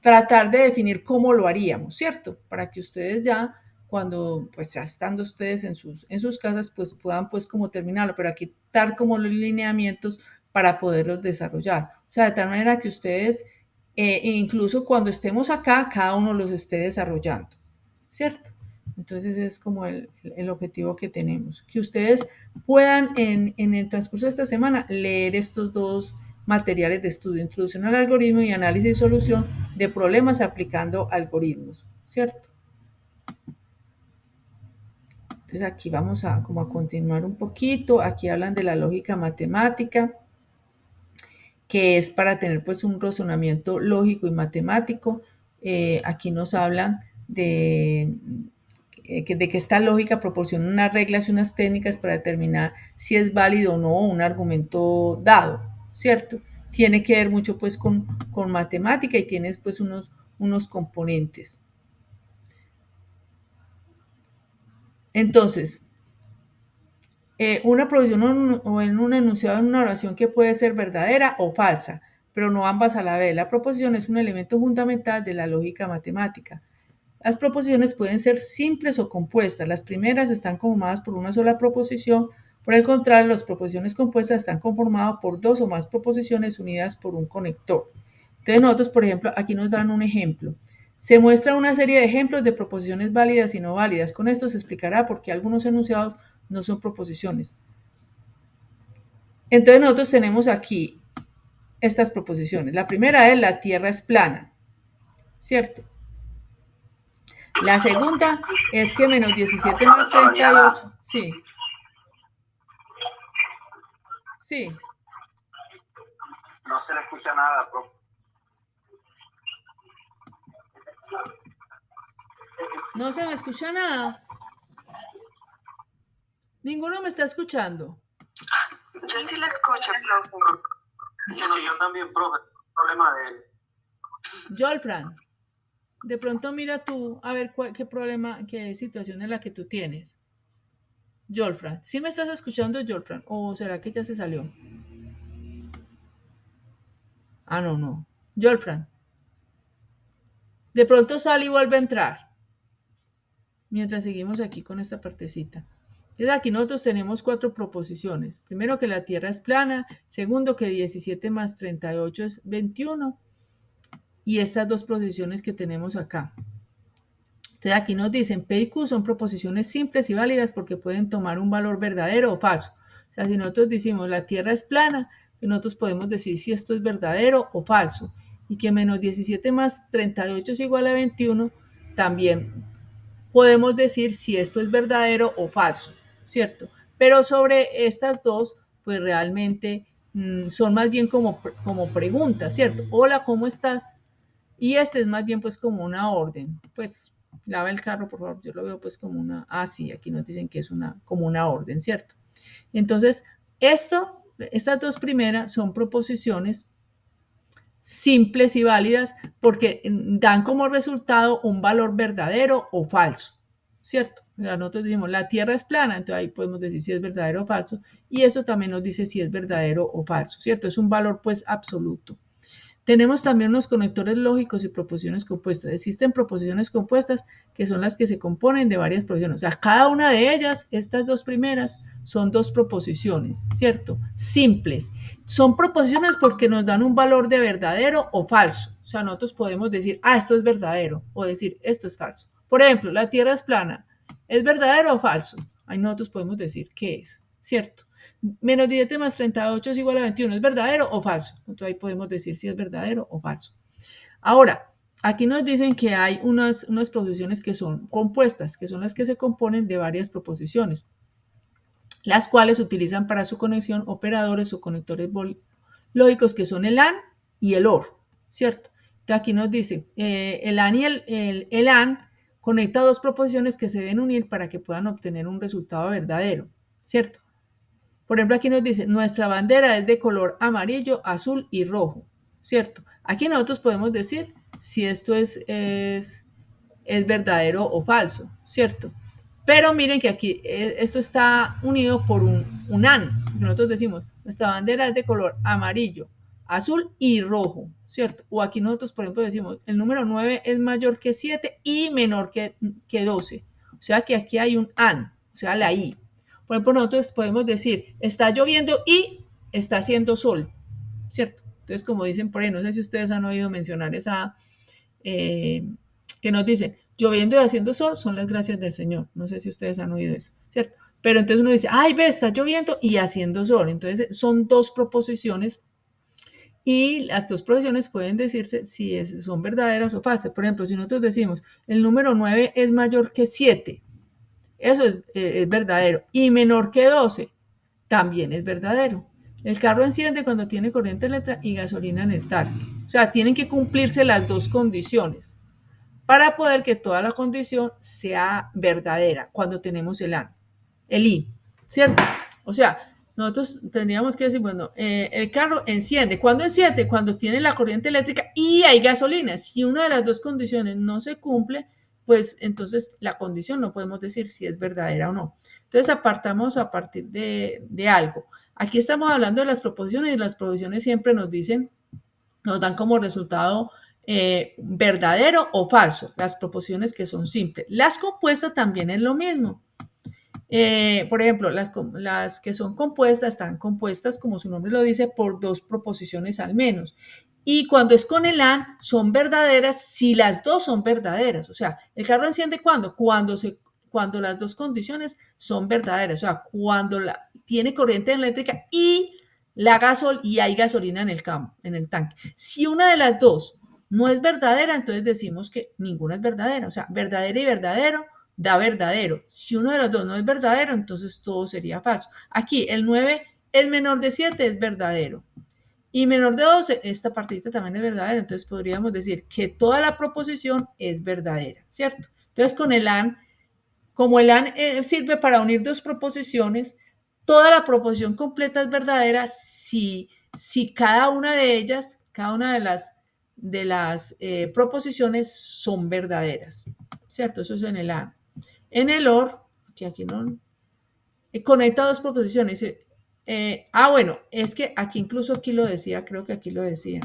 tratar de definir cómo lo haríamos, ¿cierto? Para que ustedes ya, cuando pues ya estando ustedes en sus casas, pues puedan pues como terminarlo, pero aquí dar como los lineamientos para poderlos desarrollar. O sea, de tal manera que ustedes, incluso cuando estemos acá, cada uno los esté desarrollando, ¿cierto? Entonces es como el objetivo que tenemos, que ustedes puedan en el transcurso de esta semana leer estos dos materiales de estudio, introducción al algoritmo y análisis y solución de problemas aplicando algoritmos, ¿cierto? Entonces aquí vamos a continuar un poquito, aquí hablan de la lógica matemática, que es para tener pues un razonamiento lógico y matemático. Aquí nos hablan de que esta lógica proporciona unas reglas y unas técnicas para determinar si es válido o no un argumento dado, ¿cierto? Tiene que ver mucho pues con matemática y tienes pues unos componentes. Entonces, una proposición o en un enunciado en una oración que puede ser verdadera o falsa. pero no ambas a la vez. La proposición es un elemento fundamental de la lógica matemática. Las proposiciones pueden ser simples o compuestas. Las primeras están conformadas por una sola proposición. Por el contrario, las proposiciones compuestas están conformadas por dos o más proposiciones unidas por un conector. Entonces nosotros, por ejemplo, aquí nos dan un ejemplo. Se muestra una serie de ejemplos de proposiciones válidas y no válidas. Con esto se explicará por qué algunos enunciados no son proposiciones. Entonces nosotros tenemos aquí estas proposiciones. La primera es la Tierra es plana, ¿cierto? La segunda es que menos 17 más 38, sí. Sí. No se le escucha nada, profe. No se me escucha nada. Ninguno me está escuchando. Yo sí la escucho, profe. Sí, no, yo también, profe. Problema de él. Jolfran, de pronto mira tú a ver qué problema, qué situación es la que tú tienes. Jolfran, ¿sí me estás escuchando, Jolfran? ¿O será que ya se salió? Ah, no. Jolfran. De pronto sale y vuelve a entrar. Mientras seguimos aquí con esta partecita. Entonces aquí nosotros tenemos 4 proposiciones. Primero, que la Tierra es plana. Segundo, que 17 más 38 es 21. Y estas 2 proposiciones que tenemos acá. Entonces aquí nos dicen P y Q son proposiciones simples y válidas porque pueden tomar un valor verdadero o falso. O sea, si nosotros decimos la Tierra es plana, nosotros podemos decir si esto es verdadero o falso. Y que menos 17 más 38 es igual a 21, también podemos decir si esto es verdadero o falso, ¿cierto? Pero sobre estas dos, pues realmente son más bien como preguntas, ¿cierto? Hola, ¿cómo estás? Y este es más bien pues como una orden. Pues lava el carro, por favor. Yo lo veo pues como una... Ah, sí, aquí nos dicen que es como una orden, ¿cierto? Entonces, estas 2 primeras son proposiciones simples y válidas porque dan como resultado un valor verdadero o falso, ¿cierto? O sea, nosotros decimos la Tierra es plana, entonces ahí podemos decir si es verdadero o falso, y eso también nos dice si es verdadero o falso, ¿cierto? Es un valor pues absoluto. Tenemos también unos conectores lógicos y proposiciones compuestas. Existen proposiciones compuestas que son las que se componen de varias proposiciones. O sea, cada una de ellas, estas 2 primeras, son 2 proposiciones, ¿cierto? Simples. Son proposiciones porque nos dan un valor de verdadero o falso. O sea, nosotros podemos decir, esto es verdadero, o decir, esto es falso. Por ejemplo, la Tierra es plana. ¿Es verdadero o falso? Ahí nosotros podemos decir qué es, ¿cierto? Menos 17 más 38 es igual a 21. ¿Es verdadero o falso? Entonces ahí podemos decir si es verdadero o falso. Ahora, aquí nos dicen que hay unas proposiciones que son compuestas, que son las que se componen de varias proposiciones, las cuales utilizan para su conexión operadores o conectores lógicos que son el AND y el OR, ¿cierto? Entonces aquí nos dicen, el AND y el AND conecta 2 proposiciones que se deben unir para que puedan obtener un resultado verdadero, ¿cierto? Por ejemplo, aquí nos dice, nuestra bandera es de color amarillo, azul y rojo, ¿cierto? Aquí nosotros podemos decir si esto es verdadero o falso, ¿cierto? Pero miren que aquí esto está unido por un AND. Nosotros decimos, nuestra bandera es de color amarillo, azul y rojo, ¿cierto? O aquí nosotros, por ejemplo, decimos, el número 9 es mayor que 7 y menor que 12. O sea que aquí hay un AND, o sea, la I. Por ejemplo, nosotros podemos decir, está lloviendo y está haciendo sol, ¿cierto? Entonces, como dicen por ahí, no sé si ustedes han oído mencionar esa, que nos dicen, lloviendo y haciendo sol son las gracias del Señor. No sé si ustedes han oído eso, ¿cierto? Pero entonces uno dice, ve, está lloviendo y haciendo sol. Entonces, son 2 proposiciones y las 2 proposiciones pueden decirse si son verdaderas o falsas. Por ejemplo, si nosotros decimos, el número 9 es mayor que 7, eso es verdadero. Y menor que 12, también es verdadero. El carro enciende cuando tiene corriente eléctrica y gasolina en el tanque. O sea, tienen que cumplirse las 2 condiciones para poder que toda la condición sea verdadera cuando tenemos el I, ¿cierto? O sea, nosotros tendríamos que decir, bueno, el carro enciende. ¿Cuándo enciende? Cuando tiene la corriente eléctrica y hay gasolina. Si una de las 2 condiciones no se cumple, pues entonces la condición no podemos decir si es verdadera o no. Entonces apartamos a partir de algo. Aquí estamos hablando de las proposiciones y las proposiciones siempre nos dicen nos dan como resultado verdadero o falso, las proposiciones que son simples. Las compuestas también es lo mismo. Por ejemplo, las que son compuestas están compuestas, como su nombre lo dice, por dos proposiciones al menos. Y cuando es con el AND, son verdaderas si las dos son verdaderas. O sea, ¿el carro enciende cuándo? Cuando las dos condiciones son verdaderas. O sea, cuando tiene corriente eléctrica y y hay gasolina en el tanque. Si una de las dos no es verdadera, entonces decimos que ninguna es verdadera. O sea, verdadera y verdadero da verdadero. Si uno de los dos no es verdadero, entonces todo sería falso. Aquí el 9 es menor de 7, es verdadero. Y menor de 12, esta partidita también es verdadera. Entonces podríamos decir que toda la proposición es verdadera, ¿cierto? Entonces con el AND, como el AND sirve para unir dos proposiciones, toda la proposición completa es verdadera si cada una de ellas, cada una de las proposiciones son verdaderas, ¿cierto? Eso es en el AND. En el OR, que aquí no, conecta dos proposiciones. Bueno, es que aquí incluso aquí lo decía, creo que aquí lo decía.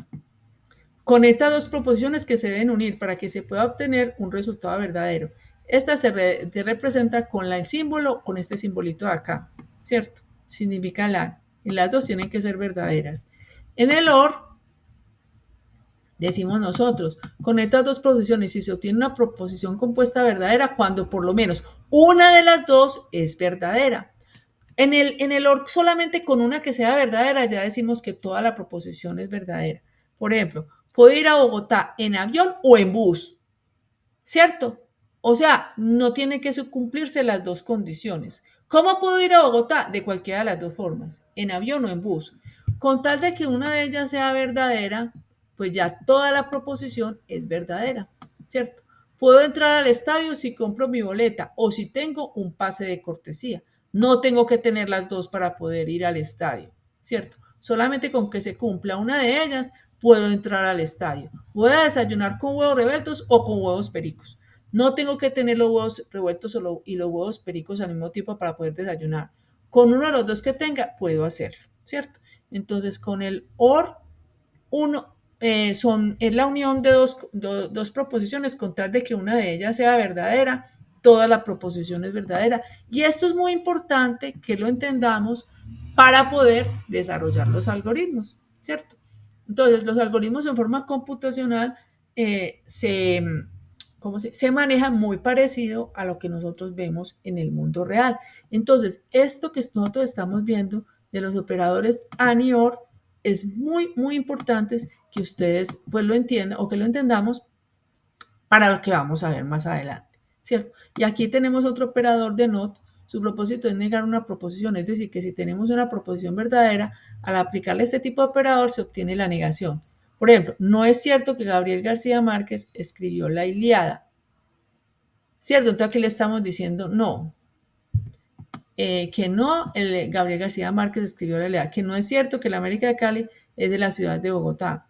Conecta dos proposiciones que se deben unir para que se pueda obtener un resultado verdadero. Esta se representa con el símbolo, con este simbolito de acá, ¿cierto? Significa la. Y las dos tienen que ser verdaderas. En el OR, decimos nosotros, con estas dos proposiciones, si se obtiene una proposición compuesta verdadera, cuando por lo menos una de las dos es verdadera. En el OR solamente con una que sea verdadera ya decimos que toda la proposición es verdadera. Por ejemplo, puedo ir a Bogotá en avión o en bus, ¿cierto? O sea, no tiene que cumplirse las dos condiciones. ¿Cómo puedo ir a Bogotá? De cualquiera de las dos formas, en avión o en bus. Con tal de que una de ellas sea verdadera, pues ya toda la proposición es verdadera, ¿cierto? Puedo entrar al estadio si compro mi boleta o si tengo un pase de cortesía. No tengo que tener las dos para poder ir al estadio, ¿cierto? Solamente con que se cumpla una de ellas, puedo entrar al estadio. Voy a desayunar con huevos revueltos o con huevos pericos. No tengo que tener los huevos revueltos y los huevos pericos al mismo tiempo para poder desayunar. Con uno de los dos que tenga, puedo hacerlo, ¿cierto? Entonces, con el OR, es la unión de dos proposiciones, con tal de que una de ellas sea verdadera, toda la proposición es verdadera. Y esto es muy importante que lo entendamos para poder desarrollar los algoritmos, ¿cierto? Entonces, los algoritmos en forma computacional se manejan muy parecido a lo que nosotros vemos en el mundo real. Entonces, esto que nosotros estamos viendo de los operadores AND y OR es muy, muy importante que ustedes pues lo entiendan o que lo entendamos para lo que vamos a ver más adelante, ¿cierto? Y aquí tenemos otro operador de NOT. Su propósito es negar una proposición, es decir, que si tenemos una proposición verdadera, al aplicarle este tipo de operador se obtiene la negación. Por ejemplo, no es cierto que Gabriel García Márquez escribió la Ilíada, ¿cierto? Entonces aquí le estamos diciendo no, que no, Gabriel García Márquez escribió la Ilíada, que no es cierto que la América de Cali es de la ciudad de Bogotá.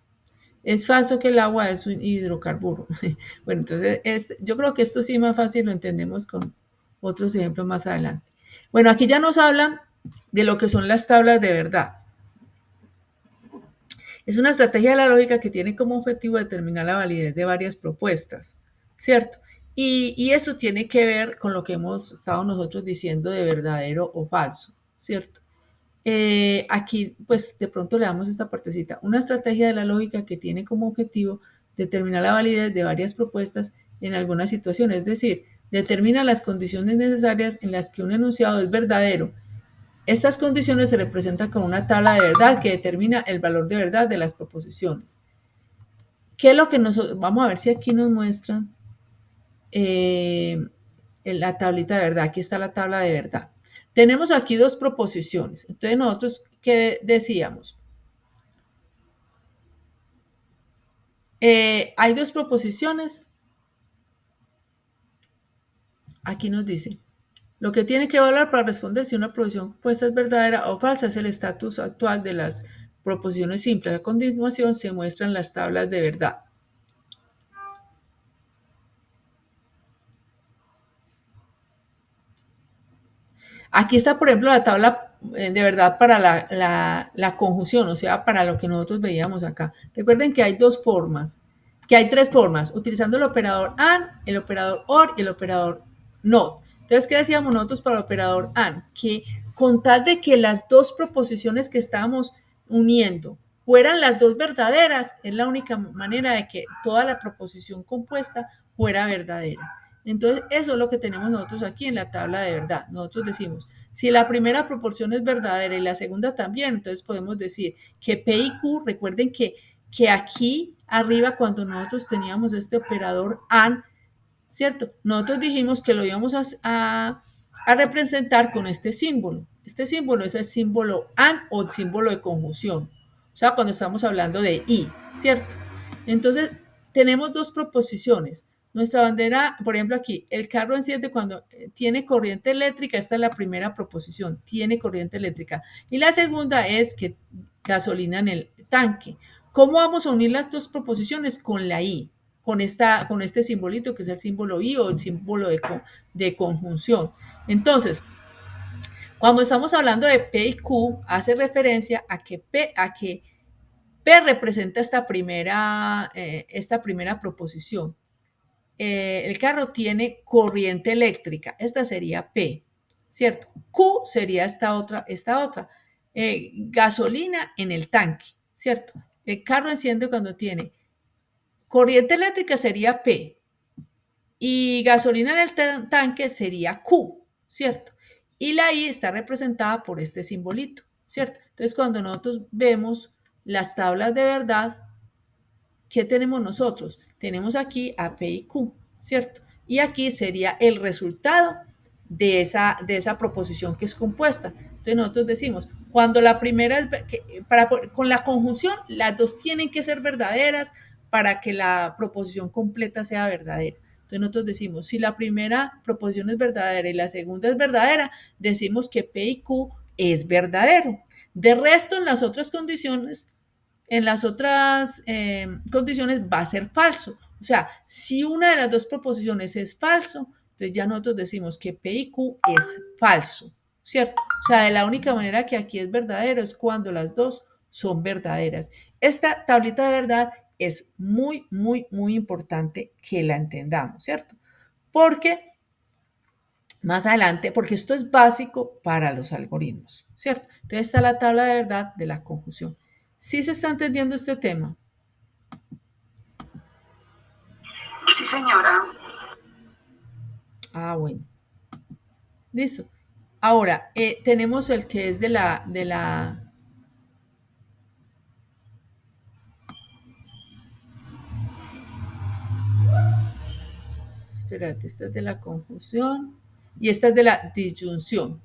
Es falso que el agua es un hidrocarburo. Bueno, entonces yo creo que esto sí más fácil lo entendemos con otros ejemplos más adelante. Bueno, aquí ya nos hablan de lo que son las tablas de verdad. Es una estrategia de la lógica que tiene como objetivo determinar la validez de varias propuestas, ¿cierto? Y esto tiene que ver con lo que hemos estado nosotros diciendo de verdadero o falso, ¿cierto? Aquí, pues de pronto le damos esta partecita. Una estrategia de la lógica que tiene como objetivo determinar la validez de varias propuestas en algunas situaciones, es decir, determina las condiciones necesarias en las que un enunciado es verdadero. Estas condiciones se representan con una tabla de verdad que determina el valor de verdad de las proposiciones. ¿Qué es lo que vamos a ver si aquí nos muestra la tablita de verdad? Aquí está la tabla de verdad. Tenemos aquí dos proposiciones. Entonces nosotros, ¿qué decíamos? Hay dos proposiciones. Aquí nos dice, lo que tiene que evaluar para responder si una proposición compuesta es verdadera o falsa es el estatus actual de las proposiciones simples. A continuación se muestran las tablas de verdad. Aquí está, por ejemplo, la tabla de verdad para la conjunción, o sea, para lo que nosotros veíamos acá. Recuerden que hay dos formas, que hay tres formas, utilizando el operador AND, el operador OR y el operador NOT. Entonces, ¿qué decíamos nosotros para el operador AND? Que con tal de que las dos proposiciones que estábamos uniendo fueran las dos verdaderas, es la única manera de que toda la proposición compuesta fuera verdadera. Entonces, eso es lo que tenemos nosotros aquí en la tabla de verdad. Nosotros decimos, si la primera proporción es verdadera y la segunda también, entonces podemos decir que P y Q, recuerden que aquí arriba cuando nosotros teníamos este operador AND, ¿cierto? Nosotros dijimos que lo íbamos a representar con este símbolo. Este símbolo es el símbolo AND o el símbolo de conjunción. O sea, cuando estamos hablando de y, ¿cierto? Entonces, tenemos dos proposiciones. Nuestra bandera, por ejemplo, aquí, el carro enciende cuando tiene corriente eléctrica. Esta es la primera proposición, tiene corriente eléctrica. Y la segunda es que gasolina en el tanque. ¿Cómo vamos a unir las dos proposiciones? Con la I, con este simbolito que es el símbolo I o el símbolo de conjunción. Entonces, cuando estamos hablando de P y Q, hace referencia a que P representa esta primera proposición. El carro tiene corriente eléctrica. Esta sería P, ¿cierto? Q sería esta otra. Gasolina en el tanque, ¿cierto? El carro enciende cuando tiene corriente eléctrica sería P y gasolina en el tanque sería Q, ¿cierto? Y la I está representada por este simbolito, ¿cierto? Entonces, cuando nosotros vemos las tablas de verdad, ¿qué tenemos nosotros? Tenemos aquí a P y Q, ¿cierto? Y aquí sería el resultado de esa proposición que es compuesta. Entonces nosotros decimos, cuando la primera es, con la conjunción, las dos tienen que ser verdaderas para que la proposición completa sea verdadera. Entonces nosotros decimos, si la primera proposición es verdadera y la segunda es verdadera, decimos que P y Q es verdadero. De resto, en las otras condiciones va a ser falso. O sea, si una de las dos proposiciones es falso, entonces ya nosotros decimos que P y Q es falso, ¿cierto? O sea, de la única manera que aquí es verdadero es cuando las dos son verdaderas. Esta tablita de verdad es muy, muy, muy importante que la entendamos, ¿cierto? Porque más adelante, porque esto es básico para los algoritmos, ¿cierto? Entonces está la tabla de verdad de la conjunción. ¿Sí se está entendiendo este tema? Sí, señora. Ah, bueno. Listo. Ahora, tenemos el que es de la... Espérate, esta es de la conjunción y esta es de la disyunción.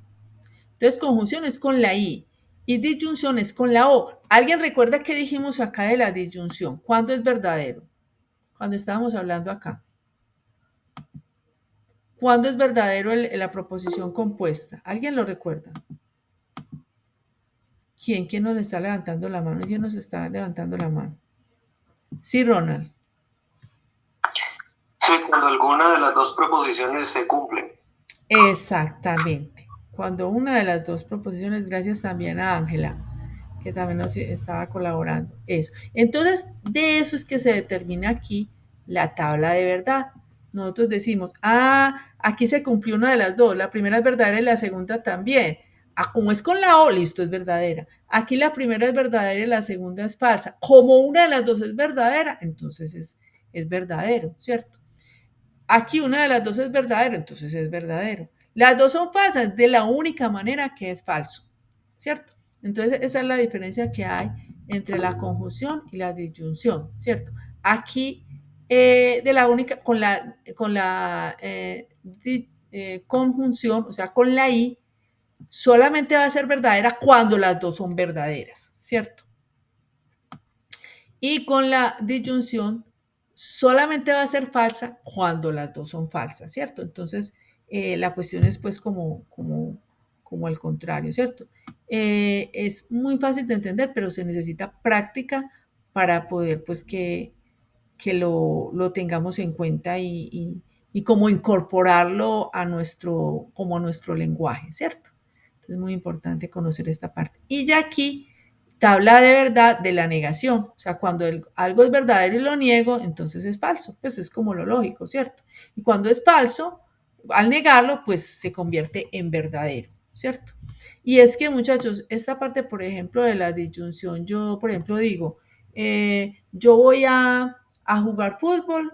Entonces, conjunción es con la I y disyunción es con la O. ¿Alguien recuerda qué dijimos acá de la disyunción? ¿Cuándo es verdadero? Cuando estábamos hablando acá. ¿Cuándo es verdadero la proposición compuesta? ¿Alguien lo recuerda? ¿Quién nos está levantando la mano? ¿Quién nos está levantando la mano? Sí, Ronald. Sí, cuando alguna de las dos proposiciones se cumplen. Exactamente. Cuando una de las dos proposiciones, gracias también a Ángela, que también nos estaba colaborando. Eso. Entonces, de eso es que se determina aquí la tabla de verdad. Nosotros decimos, aquí se cumplió una de las dos, la primera es verdadera y la segunda también. Como es con la O, listo, es verdadera. Aquí la primera es verdadera y la segunda es falsa. Como una de las dos es verdadera, entonces es verdadero, ¿cierto? Aquí una de las dos es verdadero, entonces es verdadero. Las dos son falsas de la única manera que es falso, ¿cierto? Entonces esa es la diferencia que hay entre la conjunción y la disyunción, ¿cierto? Aquí con la conjunción, o sea, con la I, solamente va a ser verdadera cuando las dos son verdaderas, ¿cierto? Y con la disyunción solamente va a ser falsa cuando las dos son falsas, ¿cierto? Entonces, la cuestión es pues como el contrario, ¿cierto? Es muy fácil de entender, pero se necesita práctica para poder pues que lo tengamos en cuenta y como incorporarlo como a nuestro lenguaje, ¿cierto? Entonces es muy importante conocer esta parte. Y ya aquí, tabla de verdad de la negación. O sea, cuando algo es verdadero y lo niego, entonces es falso. Pues es como lo lógico, ¿cierto? Y cuando es falso, al negarlo, pues se convierte en verdadero, ¿cierto? Y es que, muchachos, esta parte, por ejemplo, de la disyunción, yo, por ejemplo, digo, yo voy a jugar fútbol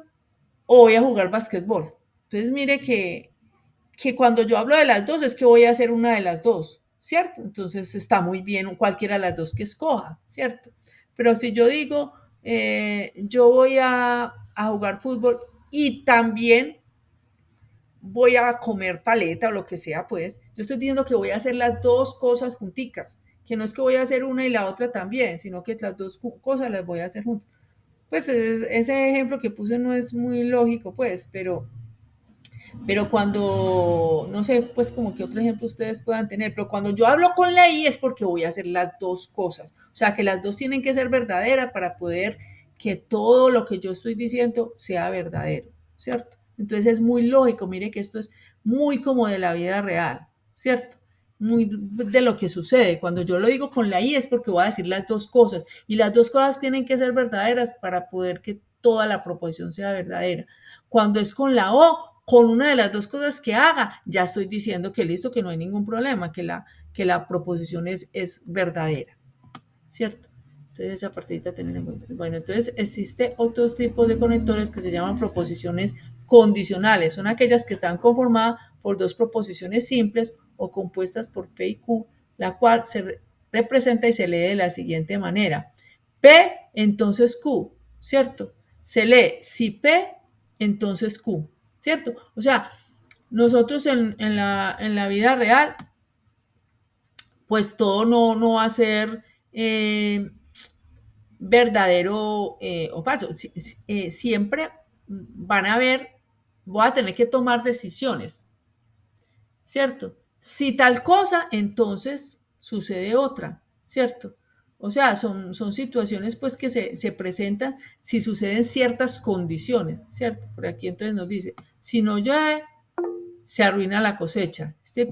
o voy a jugar basquetbol. Entonces, mire que cuando yo hablo de las dos es que voy a hacer una de las dos, ¿cierto? Entonces está muy bien cualquiera de las dos que escoja, ¿cierto? Pero si yo digo, yo voy a jugar fútbol y también voy a comer paleta o lo que sea, pues, yo estoy diciendo que voy a hacer las dos cosas junticas, que no es que voy a hacer una y la otra también, sino que las dos cosas las voy a hacer juntas. Pues ese ejemplo que puse no es muy lógico, pues, pero cuando, no sé, pues como que otro ejemplo ustedes puedan tener, pero cuando yo hablo con la I es porque voy a hacer las dos cosas, o sea que las dos tienen que ser verdaderas para poder que todo lo que yo estoy diciendo sea verdadero, ¿cierto? Entonces es muy lógico, mire que esto es muy como de la vida real, ¿cierto? Muy de lo que sucede. Cuando yo lo digo con la I es porque voy a decir las dos cosas y las dos cosas tienen que ser verdaderas para poder que toda la proposición sea verdadera. Cuando es con la O, con una de las dos cosas que haga, ya estoy diciendo que listo, que no hay ningún problema, que la proposición es verdadera, ¿cierto? Entonces esa partidita a tener en cuenta. Bueno, entonces existe otro tipo de conectores que se llaman proposiciones condicionales. Son aquellas que están conformadas por dos proposiciones simples o compuestas por P y Q, la cual se representa y se lee de la siguiente manera. P, entonces Q, ¿cierto? Se lee si P, entonces Q, ¿cierto? O sea, nosotros en la vida real, pues todo no va a ser verdadero o falso. Siempre van a haber, voy a tener que tomar decisiones, ¿cierto? Si tal cosa, entonces sucede otra, ¿cierto? O sea, son situaciones pues que se presentan si suceden ciertas condiciones, ¿cierto? Por aquí entonces nos dice, si no llueve, se arruina la cosecha. Este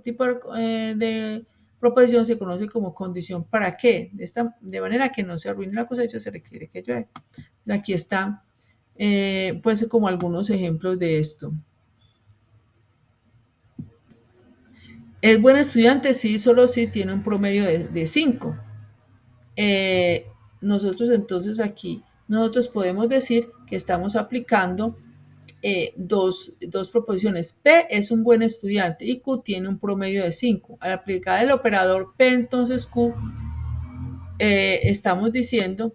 tipo de proposición se conoce como condición para qué. De manera que no se arruine la cosecha, se requiere que llueva. Aquí están, pues, como algunos ejemplos de esto. ¿Es buen estudiante? Sí, solo sí tiene un promedio de 5. Nosotros entonces aquí, nosotros podemos decir que estamos aplicando dos proposiciones. P es un buen estudiante y Q tiene un promedio de 5. Al aplicar el operador P, entonces Q, estamos diciendo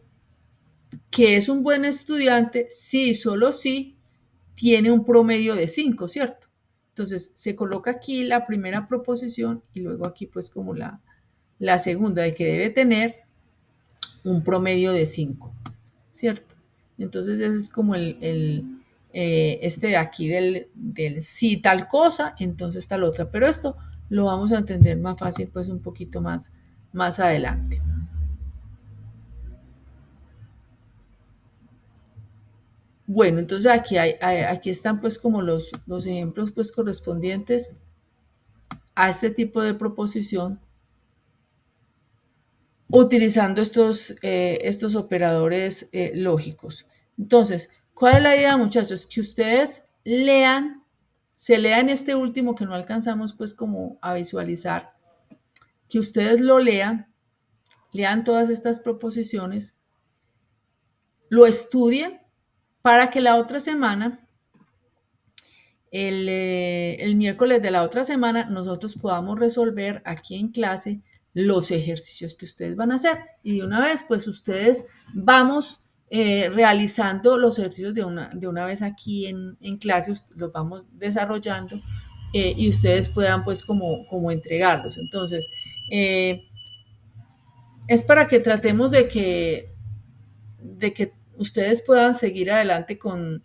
que es un buen estudiante si solo si tiene un promedio de 5, ¿cierto? Entonces se coloca aquí la primera proposición y luego aquí pues como la segunda de que debe tener un promedio de 5, ¿cierto? Entonces ese es como este de aquí del si tal cosa, entonces tal otra. Pero esto lo vamos a entender más fácil pues un poquito más adelante. Bueno, entonces aquí están pues como los ejemplos pues correspondientes a este tipo de proposición utilizando estos operadores lógicos. Entonces, ¿cuál es la idea, muchachos? Que ustedes se lean este último que no alcanzamos pues como a visualizar, que ustedes lo lean todas estas proposiciones, lo estudien para que la otra semana, el miércoles de la otra semana, nosotros podamos resolver aquí en clase los ejercicios que ustedes van a hacer. Y de una vez, pues ustedes vamos realizando los ejercicios de una vez aquí en clase, los vamos desarrollando y ustedes puedan pues como entregarlos. Entonces, es para que tratemos de que ustedes puedan seguir adelante con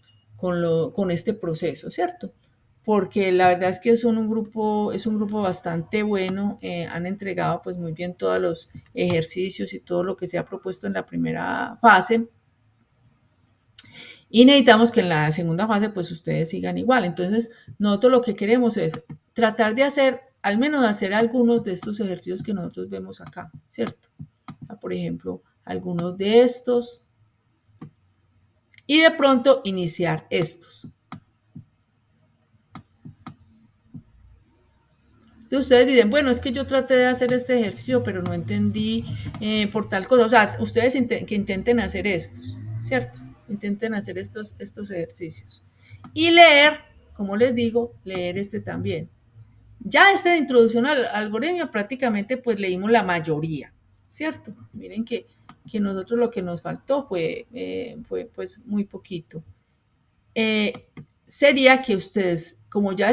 este proceso, ¿cierto? Porque la verdad es que es un grupo bastante bueno, han entregado pues muy bien todos los ejercicios y todo lo que se ha propuesto en la primera fase y necesitamos que en la segunda fase pues ustedes sigan igual. Entonces nosotros lo que queremos es tratar de hacer al menos hacer algunos de estos ejercicios que nosotros vemos acá, ¿cierto? Por ejemplo, algunos de estos y de pronto iniciar estos. Entonces ustedes dicen, bueno, es que yo traté de hacer este ejercicio, pero no entendí por tal cosa. O sea, ustedes que intenten hacer estos, ¿cierto? Intenten hacer estos ejercicios. Y leer, como les digo, leer este también. Ya de introducción al algoritmo prácticamente pues leímos la mayoría, ¿cierto? Miren que nosotros lo que nos faltó fue pues muy poquito. Sería que ustedes, como ya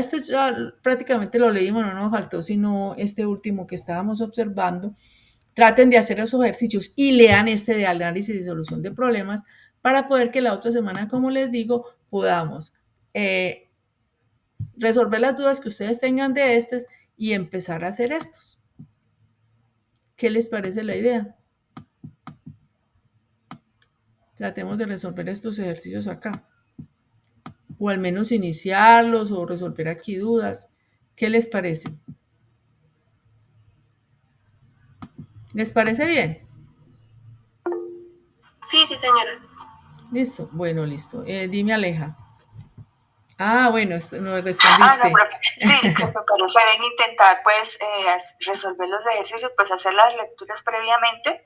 prácticamente lo leímos, no nos faltó sino este último que estábamos observando, traten de hacer esos ejercicios y lean este de análisis y solución de problemas para poder que la otra semana, como les digo, podamos resolver las dudas que ustedes tengan de estos y empezar a hacer estos. ¿Qué les parece la idea? Tratemos de resolver estos ejercicios acá. O al menos iniciarlos o resolver aquí dudas. ¿Qué les parece? ¿Les parece bien? Sí, señora. Listo, bueno, listo. Dime, Aleja. Ah, bueno, no respondiste. No, profe. Sí, pero se deben intentar pues resolver los ejercicios, pues hacer las lecturas previamente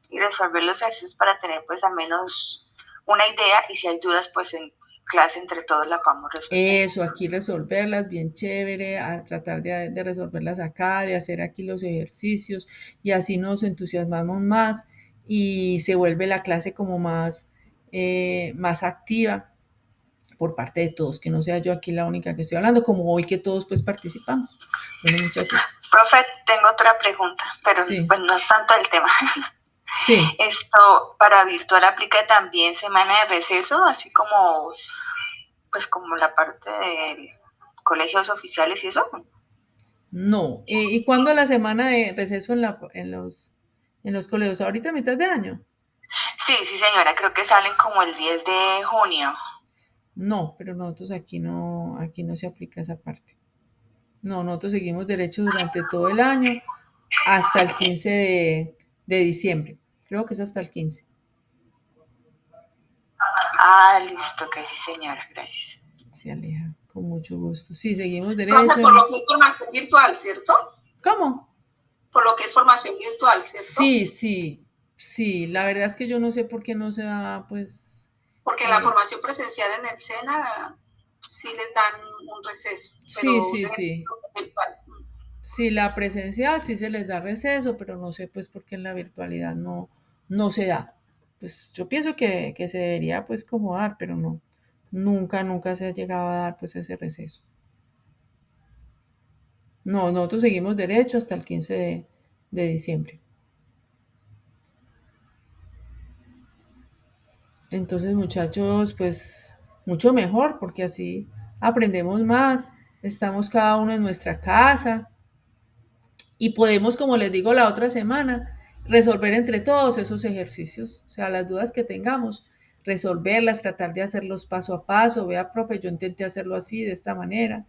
y resolver los ejercicios para tener pues al menos una idea y si hay dudas pues en clase entre todos la podamos resolver. Eso, aquí resolverlas, bien chévere, a tratar de resolverlas acá, de hacer aquí los ejercicios y así nos entusiasmamos más y se vuelve la clase como más activa por parte de todos, que no sea yo aquí la única que estoy hablando, como hoy que todos pues participamos. Bueno, muchachos. Profe, tengo otra pregunta, pero sí, pues no es tanto el tema. Sí. Esto para virtual aplica también semana de receso, así como pues como la parte de colegios oficiales y eso. No. ¿Y cuándo la semana de receso en los colegios? ¿Ahorita a mitad de año? Sí, señora, creo que salen como el 10 de junio. No, pero nosotros aquí no se aplica esa parte. No, nosotros seguimos derecho durante todo el año hasta el 15 de diciembre. Creo que es hasta el 15. Listo, que sí, señora, gracias. Sí, Aleja, con mucho gusto. Sí, seguimos derecho. Por lo que es formación virtual, ¿cierto? ¿Cómo? Por lo que es formación virtual, ¿cierto? Sí, la verdad es que yo no sé por qué no se da, pues... Porque la formación presencial en el SENA sí les dan un receso. Sí. Sí, la presencial sí se les da receso, pero no sé pues por qué en la virtualidad no se da. Pues yo pienso que se debería pues como dar, pero no. Nunca se ha llegado a dar pues ese receso. No, nosotros seguimos derecho hasta el 15 de diciembre. Entonces, muchachos, pues mucho mejor, porque así aprendemos más, estamos cada uno en nuestra casa y podemos, como les digo la otra semana, resolver entre todos esos ejercicios, o sea, las dudas que tengamos, resolverlas, tratar de hacerlos paso a paso. Vea, profe, yo intenté hacerlo así, de esta manera,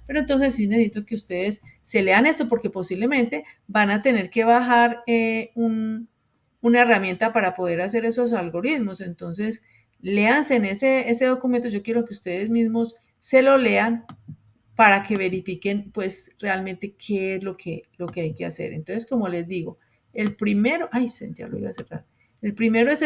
pero entonces sí necesito que ustedes se lean esto porque posiblemente van a tener que bajar una herramienta para poder hacer esos algoritmos. Entonces, léanse en ese documento. Yo quiero que ustedes mismos se lo lean para que verifiquen pues realmente qué es lo que hay que hacer. Entonces, como les digo, el primero, ya lo iba a cerrar. El primero es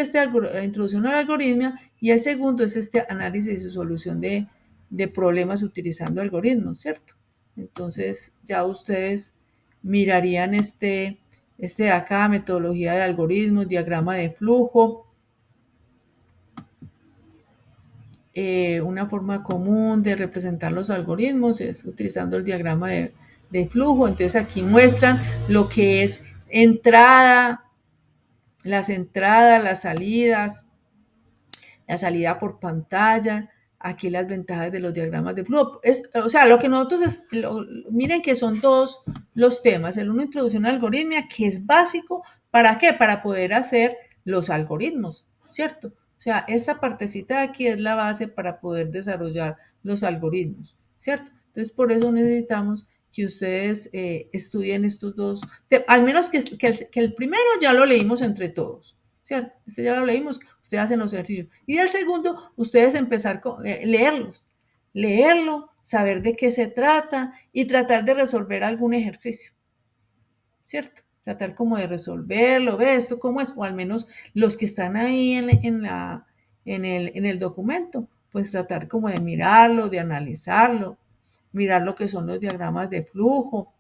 introducción al algoritmo y el segundo es este análisis y solución de problemas utilizando algoritmos, ¿cierto? Entonces, ya ustedes mirarían este de acá, metodología de algoritmos, diagrama de flujo, una forma común de representar los algoritmos es utilizando el diagrama de flujo. Entonces aquí muestran lo que es las entradas, las salidas, la salida por pantalla, aquí las ventajas de los diagramas de flujo. O sea, lo que nosotros, miren que son todos los temas. El uno, introducción a algoritmia, que es básico. ¿Para qué? Para poder hacer los algoritmos, ¿cierto? O sea, esta partecita de aquí es la base para poder desarrollar los algoritmos, ¿cierto? Entonces, por eso necesitamos que ustedes estudien estos dos, al menos que el primero ya lo leímos entre todos, ¿cierto? Este ya lo leímos, ustedes hacen los ejercicios. Y el segundo, ustedes empezar a leerlo, saber de qué se trata y tratar de resolver algún ejercicio, ¿cierto? Tratar como de resolverlo, ve esto cómo es, o al menos los que están ahí en el documento, pues tratar como de mirarlo, de analizarlo, mirar lo que son los diagramas de flujo.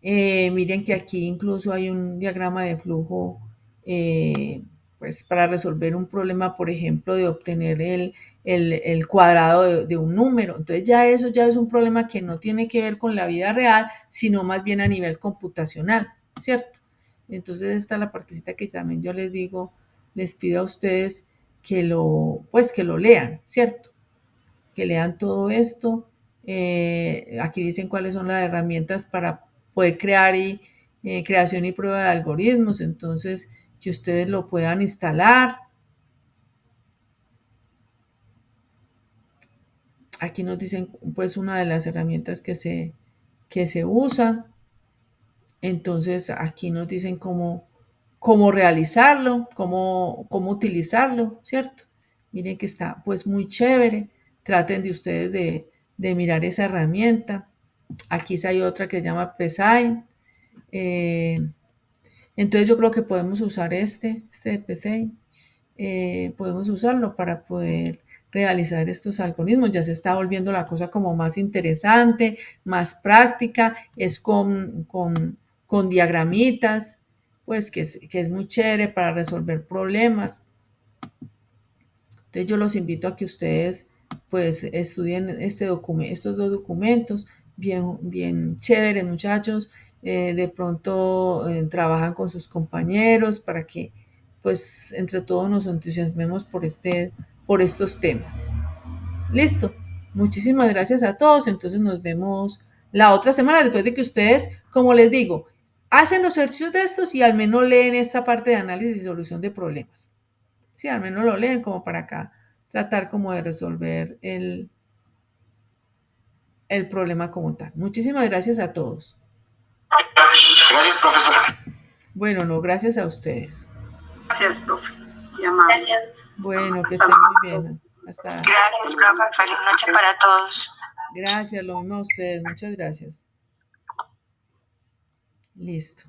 Miren que aquí incluso hay un diagrama de flujo, pues para resolver un problema, por ejemplo, de obtener el cuadrado de un número. Entonces eso ya es un problema que no tiene que ver con la vida real, sino más bien a nivel computacional, ¿cierto? Entonces esta es la partecita que también yo les digo, les pido a ustedes que que lo lean, ¿cierto? Que lean todo esto. Aquí dicen cuáles son las herramientas para poder crear creación y prueba de algoritmos, entonces que ustedes lo puedan instalar. Aquí nos dicen pues una de las herramientas que se usa. Entonces aquí nos dicen cómo realizarlo, cómo utilizarlo, ¿cierto? Miren que está pues muy chévere. Traten de ustedes de mirar esa herramienta. Aquí hay otra que se llama PSAI. Entonces yo creo que podemos usar este de PSAI. Podemos usarlo para poder realizar estos algoritmos. Ya se está volviendo la cosa como más interesante, más práctica, es con diagramitas, pues que es muy chévere para resolver problemas. Entonces yo los invito a que ustedes pues estudien estos dos documentos, bien chéveres, muchachos. De pronto trabajan con sus compañeros para que pues entre todos nos entusiasmemos por estos temas. Listo. Muchísimas gracias a todos. Entonces nos vemos la otra semana después de que ustedes, como les digo, hacen los ejercicios de estos y al menos leen esta parte de análisis y solución de problemas. Sí, al menos lo leen como para acá tratar como de resolver el problema como tal. Muchísimas gracias a todos. Gracias, profesor. Bueno, no, gracias a ustedes. Gracias, profe. Gracias. Bueno, que estén muy bien. Gracias, profe. Feliz noche para todos. Gracias, lo mismo a ustedes. Muchas gracias. Listo.